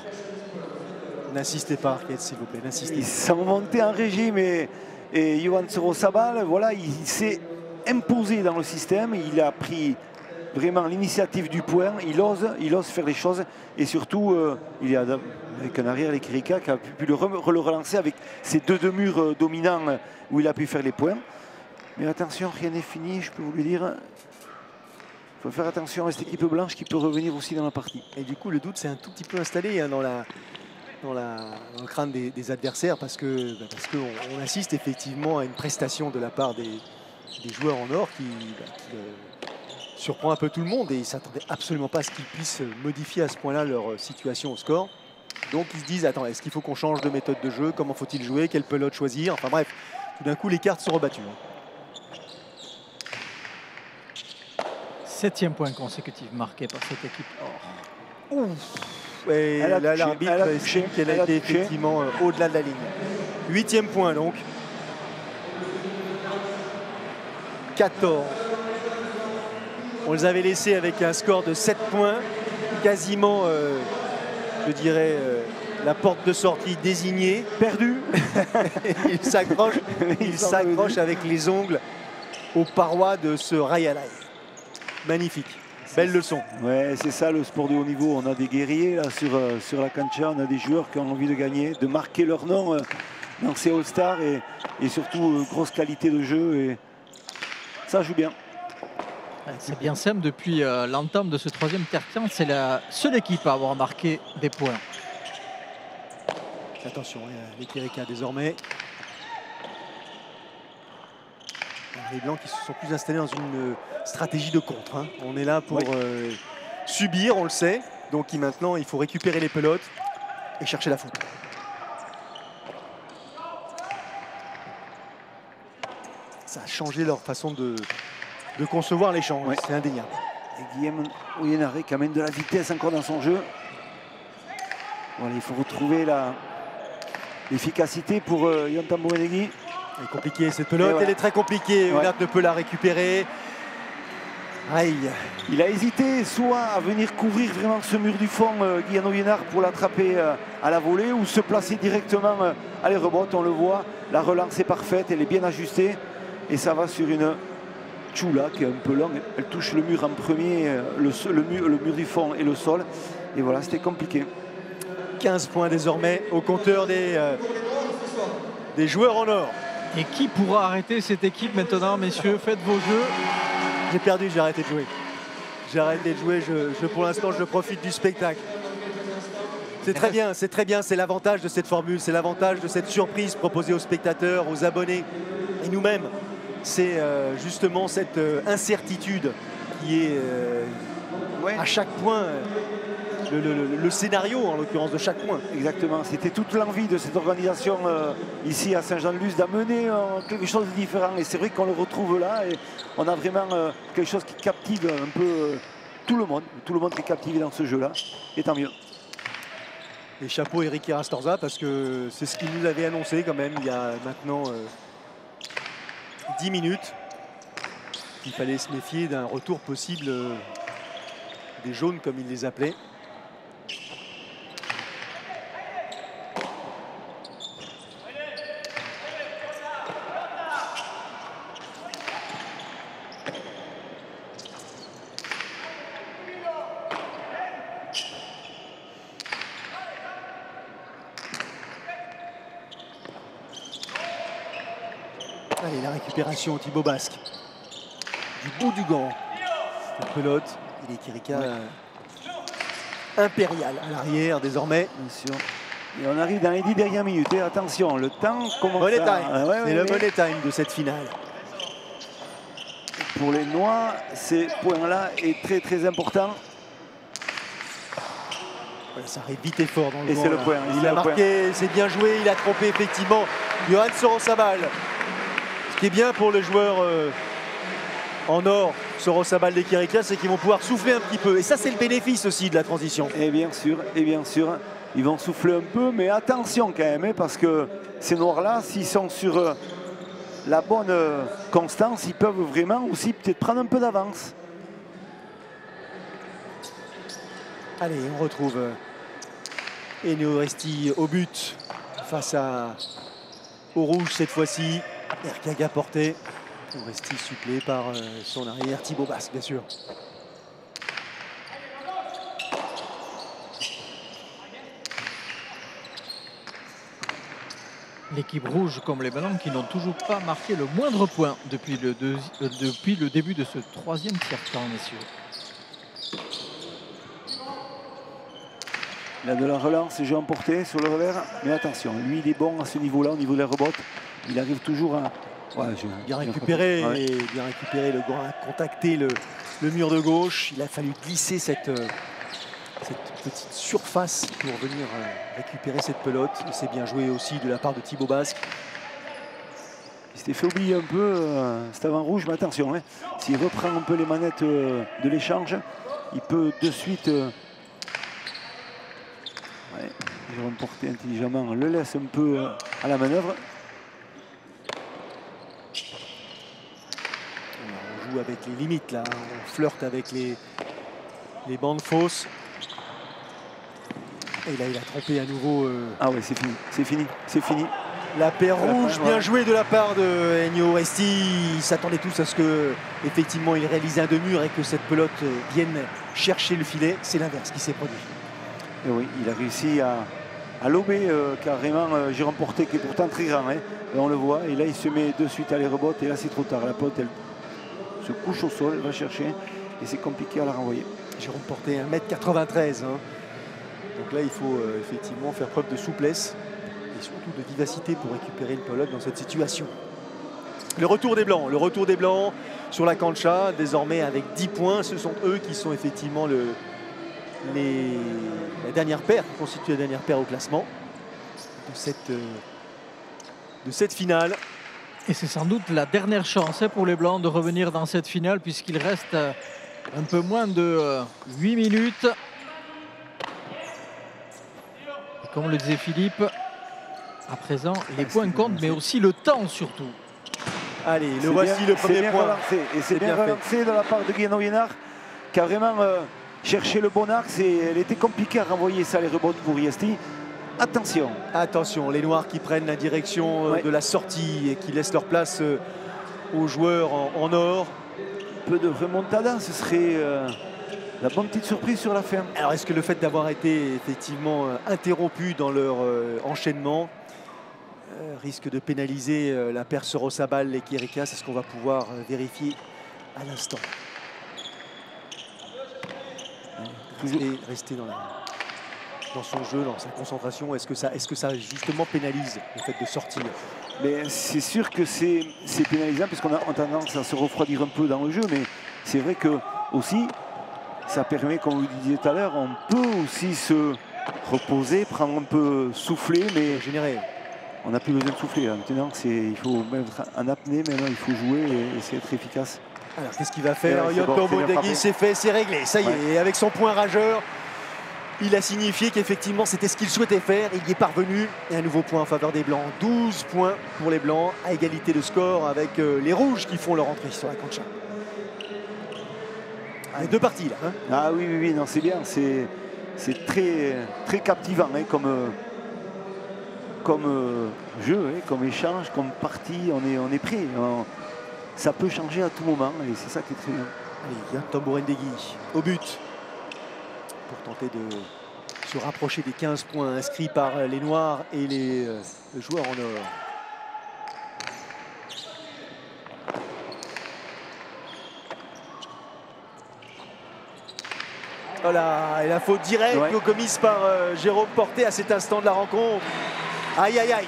Speaker 1: N'insistez pas, Arquette, s'il vous plaît, n'insistez.
Speaker 3: Ils sont montés en régime et Johan Sorosabal, voilà, il s'est imposé dans le système, il a pris vraiment l'initiative du point, il ose faire les choses et surtout il est Avec un arrière, les Kirika, qui a pu le relancer avec ses deux murs dominants où il a pu faire les points. Mais attention, rien n'est fini, je peux vous le dire. Il faut faire attention à cette équipe blanche qui peut revenir aussi dans la partie.
Speaker 1: Et du coup, le doute s'est un tout petit peu installé hein, dans le crâne des adversaires parce qu'on assiste effectivement à une prestation de la part des joueurs en or qui surprend un peu tout le monde et ils ne s'attendaient absolument pas à ce qu'ils puissent modifier à ce point-là leur situation au score. Donc ils se disent, attends, est-ce qu'il faut qu'on change de méthode de jeu? Comment faut-il jouer? Quelle pelote choisir? Enfin bref, tout d'un coup les cartes sont rebattues.
Speaker 4: 7e point consécutif marqué par cette équipe or.
Speaker 1: Ouf. Et là l'arbitre estime qu'elle a été effectivement au-delà de la ligne. 8e point donc. 14. On les avait laissés avec un score de 7 points, quasiment, je dirais, la porte de sortie désignée, perdue. Il s'accroche avec les ongles aux parois de ce Rayalai. Magnifique, belle leçon.
Speaker 3: Ouais, c'est ça le sport de haut niveau. On a des guerriers là, sur la cancha, on a des joueurs qui ont envie de gagner, de marquer leur nom dans ces All-Stars et surtout grosse qualité de jeu. Et ça joue bien.
Speaker 4: C'est bien simple, depuis l'entame de ce troisième quart-temps, c'est la seule équipe à avoir marqué des points.
Speaker 1: Attention, les Kirika désormais. Les Blancs qui se sont plus installés dans une stratégie de contre. Hein. On est là pour subir, on le sait. Donc maintenant, il faut récupérer les pelotes et chercher la faute. Ça a changé leur façon de concevoir l'échange, c'est indéniable.
Speaker 3: Et Guillaume Ouyenaré qui amène de la vitesse encore dans son jeu. Voilà, il faut retrouver l'efficacité pour Yontan Boumendegui.
Speaker 1: Elle est compliquée cette pelote, voilà. Elle est très compliquée. Ounat ne peut la récupérer. Aïe.
Speaker 3: Il a hésité soit à venir couvrir vraiment ce mur du fond, Guillaume Ouyenard, pour l'attraper à la volée, ou se placer directement à les rebotes. On le voit, la relance est parfaite, elle est bien ajustée. Et ça va sur une Chula qui est un peu longue. Elle touche le mur en premier, le mur du fond et le sol. Et voilà, c'était compliqué.
Speaker 1: 15 points désormais au compteur des joueurs en or.
Speaker 4: Et qui pourra arrêter cette équipe maintenant, messieurs? Faites vos jeux.
Speaker 1: J'ai perdu, j'ai arrêté de jouer. J'ai arrêté de jouer, pour l'instant je profite du spectacle. C'est très bien, c'est l'avantage de cette formule, c'est l'avantage de cette surprise proposée aux spectateurs, aux abonnés et nous-mêmes. C'est justement cette incertitude qui est à chaque point le scénario, en l'occurrence, de chaque point.
Speaker 3: Exactement, c'était toute l'envie de cette organisation ici à Saint-Jean-de-Luz d'amener quelque chose de différent. Et c'est vrai qu'on le retrouve là et on a vraiment quelque chose qui captive un peu tout le monde qui est captivé dans ce jeu-là. Et tant mieux.
Speaker 1: Et chapeau Eric Rastorza parce que c'est ce qu'il nous avait annoncé quand même il y a maintenant 10 minutes. Il fallait se méfier d'un retour possible des jaunes comme il les appelait. Allez, la récupération Thibaut Basque. Du bout du gant. La pelote. Et les Kirika impérial à l'arrière désormais.
Speaker 3: Bien sûr. Et on arrive dans les 10 dernières minutes. Et attention, le temps commence
Speaker 1: à... C'est le money time de cette finale.
Speaker 3: Pour les Noirs, ces points-là est très très important.
Speaker 1: Ça arrive vite et fort dans le
Speaker 3: et c'est le point.
Speaker 1: Il a marqué, c'est bien joué, il a trompé effectivement Yohan Sorosabal. Ce qui est bien pour les joueurs en or, Sorosabal des Kirika, c'est qu'ils vont pouvoir souffler un petit peu. Et ça, c'est le bénéfice aussi de la transition.
Speaker 3: Et bien sûr, ils vont souffler un peu, mais attention quand même, parce que ces Noirs-là, s'ils sont sur la bonne constance, ils peuvent vraiment aussi peut-être prendre un peu d'avance.
Speaker 1: Allez, on retrouve Eneo Resti au but face au rouge cette fois-ci. Erkiaga porté. Resti supplé par son arrière Thibaut Basque, bien sûr.
Speaker 4: L'équipe rouge comme les blancs qui n'ont toujours pas marqué le moindre point depuis le début de ce troisième tiers-temps, messieurs.
Speaker 3: Il a de la relance, jeu emporté sur le revers. Mais attention, lui il est bon à ce niveau-là, au niveau des rebottes. Il arrive toujours à...
Speaker 1: Ouais, bien récupéré, le grand a contacté le mur de gauche. Il a fallu glisser cette petite surface pour venir récupérer cette pelote. Et c'est bien joué aussi de la part de Thibaut Basque.
Speaker 3: Il s'était fait oublier un peu cet avant rouge, mais attention, hein, s'il reprend un peu les manettes de l'échange, il peut de suite remporter intelligemment, le laisse un peu à la manœuvre.
Speaker 1: On joue avec les limites là, on flirte avec les bandes fausses. Et là il a trompé à nouveau.
Speaker 3: Ah ouais, c'est fini, c'est fini, c'est fini.
Speaker 1: La paire rouge, bien jouée de la part de Ennio Resti. Ils s'attendaient tous à ce que effectivement il réalise un demi-mur et que cette pelote vienne chercher le filet. C'est l'inverse qui s'est produit.
Speaker 3: Et oui, il a réussi à lober carrément Jérôme Porté qui est pourtant très grand. Hein, et on le voit, et là il se met de suite à les rebottes et là c'est trop tard. La pelote elle se couche au sol, elle va chercher et c'est compliqué à la renvoyer.
Speaker 1: Jérôme Porté 1m93. Hein. Donc là il faut effectivement faire preuve de souplesse et surtout de vivacité pour récupérer une pelote dans cette situation. Le retour des Blancs sur la cancha, désormais avec 10 points. Ce sont eux qui sont effectivement la dernière paire, qui constitue la dernière paire au classement de cette finale.
Speaker 4: Et c'est sans doute la dernière chance pour les Blancs de revenir dans cette finale puisqu'il reste un peu moins de 8 minutes. Et comme le disait Philippe, à présent, les points comptent, mais aussi le temps surtout.
Speaker 1: Allez, le voici le premier point.
Speaker 3: Relancé, et c'est bien relancé de la part de Guillaume Hénard qui a vraiment cherché le bon axe et elle était compliquée à renvoyer ça, les rebottes pour Riesti. Attention.
Speaker 1: Attention, les Noirs qui prennent la direction de la sortie et qui laissent leur place aux joueurs en or.
Speaker 3: Un peu de remontada, ce serait la bonne petite surprise sur la fin.
Speaker 1: Alors est-ce que le fait d'avoir été effectivement interrompu dans leur enchaînement risque de pénaliser la paire Sorosabal et Kierika? C'est ce qu'on va pouvoir vérifier à l'instant. Rester dans son jeu, dans sa concentration. Est-ce que ça justement pénalise le fait de sortir?
Speaker 3: Mais c'est sûr que c'est pénalisant parce qu'on a tendance à se refroidir un peu dans le jeu, mais c'est vrai que aussi ça permet, comme vous le disiez tout à l'heure, on peut aussi se reposer, prendre un peu, souffler, mais
Speaker 1: générer.
Speaker 3: On n'a plus besoin de souffler. Là. Maintenant, il faut mettre en apnée, maintenant il faut jouer et essayer d'être efficace.
Speaker 1: Alors qu'est-ce qu'il va faire? Yoto Bodegui, c'est fait, c'est réglé. Ça y est, et avec son point rageur, il a signifié qu'effectivement c'était ce qu'il souhaitait faire. Il y est parvenu. Et un nouveau point en faveur des Blancs. 12 points pour les Blancs, à égalité de score avec les Rouges qui font leur entrée sur la cancha. Ah, deux parties là. Hein.
Speaker 3: Ah oui, non, c'est bien. C'est très, très captivant hein, comme jeu, hein, comme échange, comme partie. On est prêt. Ça peut changer à tout moment et c'est ça qui est très bien.
Speaker 1: Allez, Yann Tambourendegui au but pour tenter de se rapprocher des 15 points inscrits par les Noirs et les joueurs en or. Voilà, et la faute directe commise par Jérôme Porté à cet instant de la rencontre. Aïe, aïe, aïe.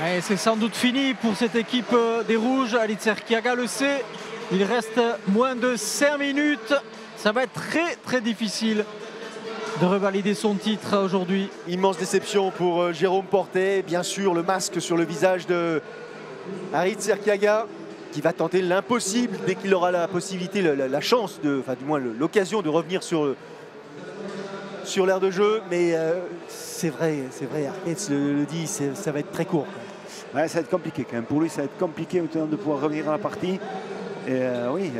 Speaker 4: Ouais, c'est sans doute fini pour cette équipe des Rouges. Alitser Kiaga le sait. Il reste moins de 5 minutes. Ça va être très très difficile de revalider son titre aujourd'hui.
Speaker 1: Immense déception pour Jérôme Porté. Bien sûr, le masque sur le visage de Alitser Kiaga qui va tenter l'impossible dès qu'il aura la possibilité, la chance, enfin du moins l'occasion de revenir sur l'aire de jeu. Mais c'est vrai, Arquette le dit, ça va être très court.
Speaker 3: Ouais, ça va être compliqué quand même. Pour lui, ça va être compliqué maintenant de pouvoir revenir à la partie. Et, oui,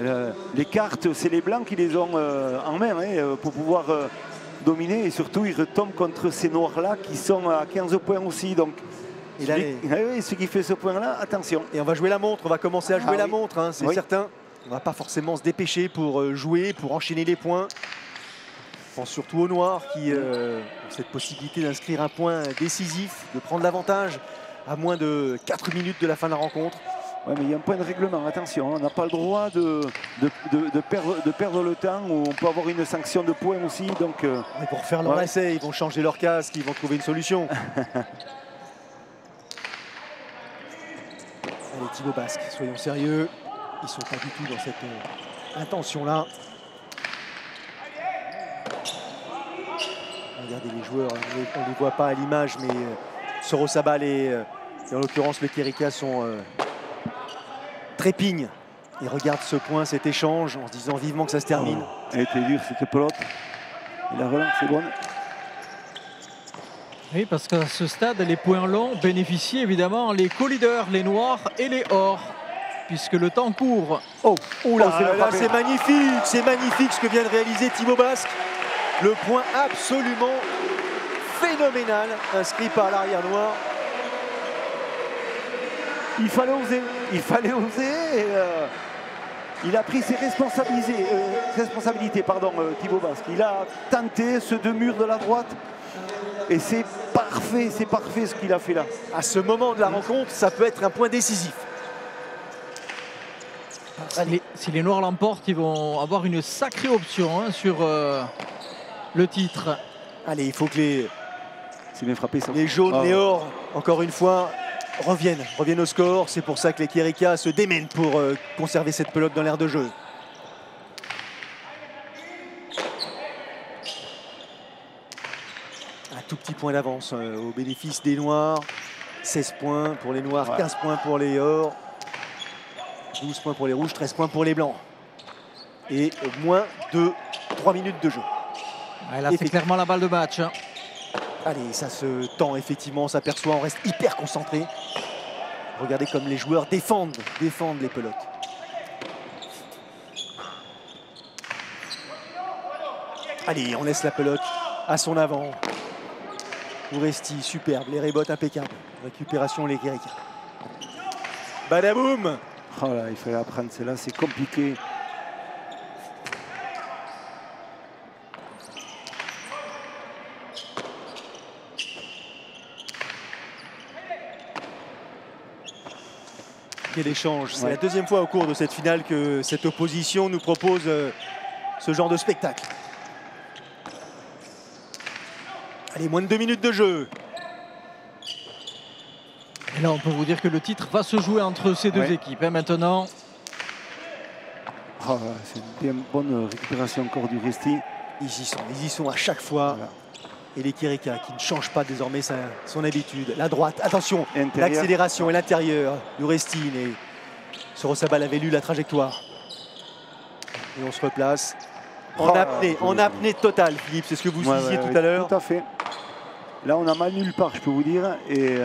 Speaker 3: les cartes, c'est les Blancs qui les ont en main hein, pour pouvoir dominer. Et surtout, ils retombent contre ces Noirs-là qui sont à 15 points aussi. Donc, celui qui fait ce point-là, attention.
Speaker 1: Et on va jouer la montre, on va commencer à jouer la montre, hein, c'est certain. On ne va pas forcément se dépêcher pour jouer, pour enchaîner les points. Je pense surtout aux Noirs qui ont cette possibilité d'inscrire un point décisif, de prendre l'avantage à moins de 4 minutes de la fin de la rencontre.
Speaker 3: Ouais, mais il y a un point de règlement, attention, on n'a pas le droit de perdre le temps, ou on peut avoir une sanction de points aussi. Donc,
Speaker 1: Et pour faire leur essai, ils vont changer leur casque, ils vont trouver une solution. Allez, Thibaut Basque, soyons sérieux. Ils ne sont pas du tout dans cette intention-là. Regardez les joueurs, on ne les voit pas à l'image, mais Sorosabal et en l'occurrence le Quirica sont trépignent. Ils regardent ce point, cet échange, en se disant vivement que ça se termine.
Speaker 3: Elle était dure cette pelote. Et la relance est bonne.
Speaker 4: Oui, parce qu'à ce stade, les points longs bénéficient évidemment les co-leaders, les noirs et les or, puisque le temps court.
Speaker 1: Oh là, c'est magnifique ce que vient de réaliser Thibaut Basque. Le point absolument phénoménal inscrit par l'arrière noir.
Speaker 3: Il fallait oser, et, il a pris ses responsabilités, Thibaut Basque. Il a tenté ce deux murs de la droite et c'est parfait ce qu'il a fait là.
Speaker 1: À ce moment de la rencontre, ça peut être un point décisif.
Speaker 4: Si les noirs l'emportent, ils vont avoir une sacrée option hein, sur le titre.
Speaker 1: Allez, il faut que
Speaker 3: C'est bien frappé, ça.
Speaker 1: les jaunes, les or, encore une fois, reviennent au score. C'est pour ça que les Quirica se démènent pour conserver cette pelote dans l'aire de jeu. Un tout petit point d'avance au bénéfice des noirs. 16 points pour les noirs, 15 points pour les or, 12 points pour les rouges, 13 points pour les blancs. Et moins de 3 minutes de jeu.
Speaker 4: Ouais, là, c'est clairement la balle de match. Hein.
Speaker 1: Allez, ça se tend effectivement, on s'aperçoit, on reste hyper concentré. Regardez comme les joueurs défendent les pelotes. Allez, on laisse la pelote à son avant. Uresti, superbe, les rebotes impeccables. Récupération, les Quirica. Badaboum!
Speaker 3: Oh là, il fallait apprendre, celle-là, c'est compliqué.
Speaker 1: Quel échange. C'est la deuxième fois au cours de cette finale que cette opposition nous propose ce genre de spectacle. Allez, moins de 2 minutes de jeu.
Speaker 4: Et là, on peut vous dire que le titre va se jouer entre ces deux équipes. Hein, maintenant.
Speaker 3: Oh, c'est une bien bonne récupération encore du Resti.
Speaker 1: Ils y sont à chaque fois. Voilà. Et les Quirica qui ne changent pas désormais son habitude. La droite, attention, l'accélération et l'intérieur d'Urestine. Et Sorosabal avait lu la trajectoire. Et on se replace en apnée totale, Philippe. C'est ce que vous disiez tout à l'heure.
Speaker 3: Tout à fait. Là, on a mal nulle part, je peux vous dire. Et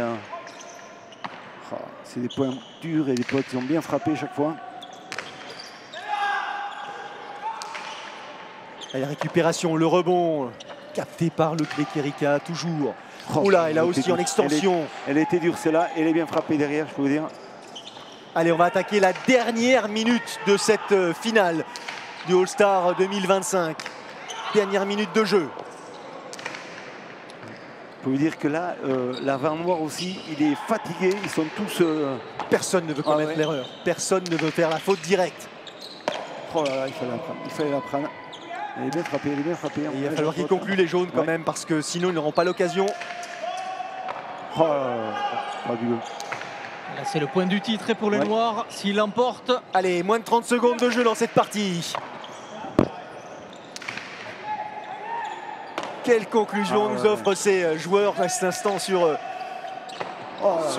Speaker 3: c'est des points durs et des points qui ont bien frappé chaque fois.
Speaker 1: La récupération, le rebond. Capté par le Quirica, toujours. Oh là, et là aussi en extension.
Speaker 3: Elle était dure, celle-là. Elle est bien frappée derrière, je peux vous dire.
Speaker 1: Allez, on va attaquer la dernière minute de cette finale du All-Star 2025. Dernière minute de jeu.
Speaker 3: Je peux vous dire que là, l'avant noir aussi, il est fatigué. Ils sont tous...
Speaker 1: Personne ne veut commettre l'erreur. Personne ne veut faire la faute directe.
Speaker 3: Oh là là, il fallait la prendre. Elle est bien frappée,
Speaker 1: Il va falloir qu'ils concluent les jaunes quand même, parce que sinon ils n'auront pas l'occasion.
Speaker 3: Oh,
Speaker 4: c'est le point du titre et pour les noirs, s'ils l'emportent.
Speaker 1: Allez, moins de 30 secondes de jeu dans cette partie. Quelle conclusion nous offrent ces joueurs à cet instant sur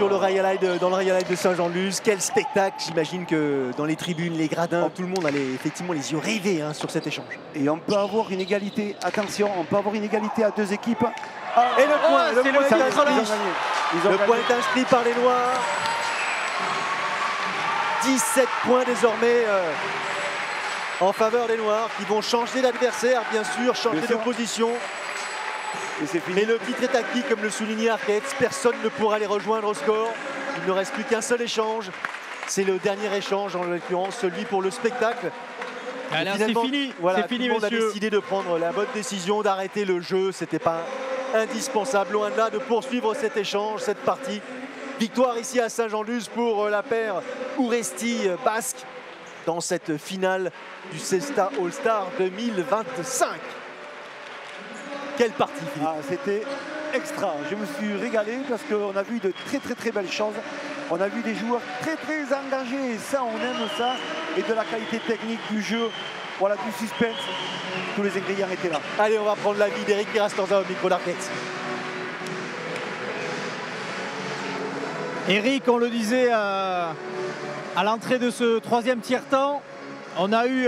Speaker 1: le Royal Eye dans le Royal Eye de Saint-Jean-de-Luz. Quel spectacle. J'imagine que dans les tribunes, les gradins, tout le monde allait effectivement les yeux rivés sur cet échange.
Speaker 3: Et on peut avoir une égalité, attention, on peut avoir une égalité à deux équipes.
Speaker 1: Et le point, le point est inscrit par les Noirs. 17 points désormais en faveur des Noirs qui vont changer d'adversaire, bien sûr, changer de position. Mais le titre est acquis, comme le soulignait Arquette. Personne ne pourra les rejoindre au score. Il ne reste plus qu'un seul échange. C'est le dernier échange, en l'occurrence celui pour le spectacle.
Speaker 4: C'est fini,
Speaker 1: voilà,
Speaker 4: c'est fini,
Speaker 1: tout le monde a
Speaker 4: messieurs.
Speaker 1: décidé de prendre la bonne décision, d'arrêter le jeu. C'était pas indispensable, loin de là, de poursuivre cet échange, cette partie. Victoire ici à Saint-Jean-de-Luz pour la paire Urresti-Basque dans cette finale du Cesta All-Star 2025. Quelle partie, Philippe.
Speaker 3: C'était extra. Je me suis régalé parce qu'on a vu de très belles choses. On a vu des joueurs très engagés et ça, on aime ça. Et de la qualité technique du jeu, voilà, du suspense. Tous les ingrédients étaient là.
Speaker 1: Allez, on va prendre l'avis d'Eric Irastorza au micro d'Arquette.
Speaker 4: Eric, on le disait à l'entrée de ce troisième tiers-temps, on a eu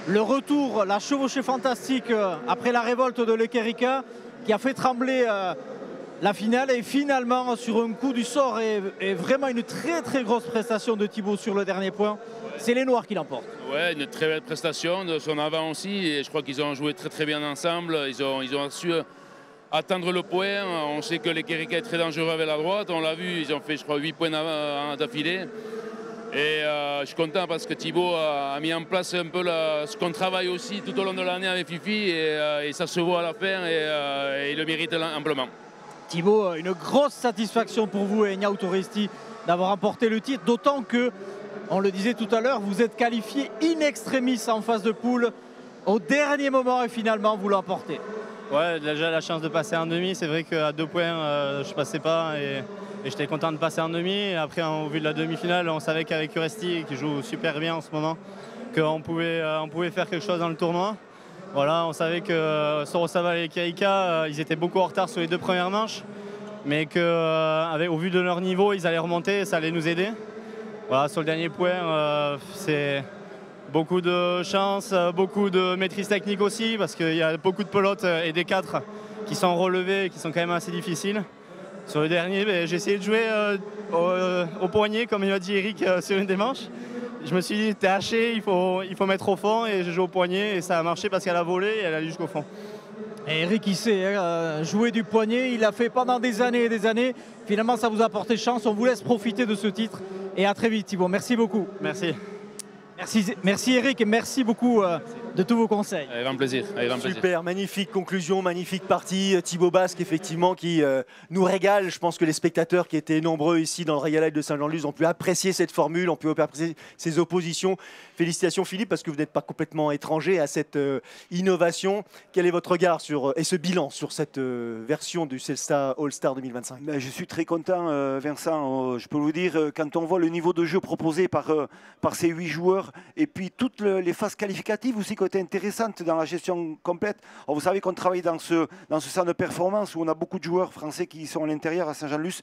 Speaker 4: le retour, la chevauchée fantastique après la révolte de l'Ekerika qui a fait trembler la finale et finalement sur un coup du sort et vraiment une très grosse prestation de Thibaut sur le dernier point. C'est les Noirs qui l'emportent.
Speaker 5: Ouais, une très belle prestation de son avant aussi et je crois qu'ils ont joué très bien ensemble. Ils ont su attendre le point. On sait que l'Ekerika est très dangereux avec la droite. On l'a vu, ils ont fait je crois 8 points d'affilée. Et je suis content parce que Thibaut a mis en place un peu ce qu'on travaille aussi tout au long de l'année avec Fifi et ça se voit à la fin et il le mérite amplement.
Speaker 4: Thibaut, une grosse satisfaction pour vous et Niao Urresti d'avoir remporté le titre, d'autant que, on le disait tout à l'heure, vous êtes qualifié in extremis en phase de poule au dernier moment et finalement vous l'emportez.
Speaker 6: Ouais, déjà la chance de passer en demi, c'est vrai qu'à 2 points je ne passais pas et j'étais content de passer en demi. Et après, au vu de la demi-finale, on savait qu'avec Urresti, qui joue super bien en ce moment, qu'on pouvait faire quelque chose dans le tournoi. Voilà, on savait que Sorosava et Kaika, ils étaient beaucoup en retard sur les 2 premières manches, mais qu'au vu de leur niveau, ils allaient remonter et ça allait nous aider. Voilà, sur le dernier point, c'est beaucoup de chance, beaucoup de maîtrise technique aussi, parce qu'il y a beaucoup de pelotes et des 4 qui sont relevés et qui sont quand même assez difficiles. Sur le dernier, j'ai essayé de jouer au poignet, comme il m'a dit Eric, sur une des manches. Je me suis dit, t'es haché, il faut mettre au fond, et j'ai joué au poignet, et ça a marché parce qu'elle a volé et elle a allé jusqu'au fond.
Speaker 4: Et Eric, il sait jouer du poignet, il l'a fait pendant des années et des années. Finalement, ça vous a apporté chance, on vous laisse profiter de ce titre. Et à très vite, Thibaut. Merci beaucoup.
Speaker 6: Merci.
Speaker 4: Merci Eric, et merci beaucoup de tous vos conseils.
Speaker 5: Avec grand plaisir.
Speaker 1: Super, magnifique conclusion, magnifique partie. Thibaut Basque, effectivement, qui nous régale. Je pense que les spectateurs qui étaient nombreux ici dans le Real Light de Saint-Jean-de-Luz ont pu apprécier cette formule, ont pu apprécier ces oppositions. Félicitations Philippe, parce que vous n'êtes pas complètement étranger à cette innovation. Quel est votre regard et ce bilan sur cette version du Cesta All-Star 2025 ?
Speaker 3: Je suis très content, Vincent. Je peux vous dire, quand on voit le niveau de jeu proposé par ces 8 joueurs, et puis toutes les phases qualificatives aussi qui ont été intéressantes dans la gestion complète. Alors, vous savez qu'on travaille dans ce centre de performance où on a beaucoup de joueurs français qui sont à l'intérieur à Saint-Jean-de-Luz.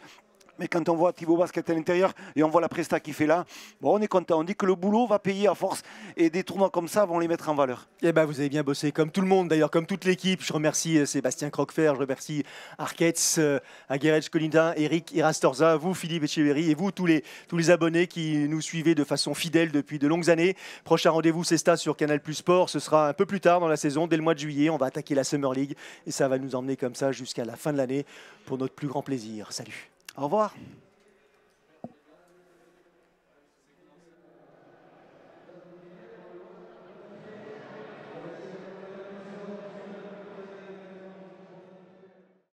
Speaker 3: Mais quand on voit Thibaut Basque à l'intérieur et on voit la presta qu'il fait là, bon, on est content. On dit que le boulot va payer à force et des tournois comme ça vont les mettre en valeur.
Speaker 1: Eh ben, vous avez bien bossé, comme tout le monde d'ailleurs, comme toute l'équipe. Je remercie Sébastien Croquefer, je remercie Arquetz, Aguerrej Colindin, Eric Irastorza, vous Philippe Etcheverry et vous tous les abonnés qui nous suivez de façon fidèle depuis de longues années. Prochain rendez-vous Cesta sur Canal+ Sport, ce sera un peu plus tard dans la saison, dès le mois de juillet. On va attaquer la Summer League et ça va nous emmener comme ça jusqu'à la fin de l'année pour notre plus grand plaisir. Salut.
Speaker 3: Au revoir.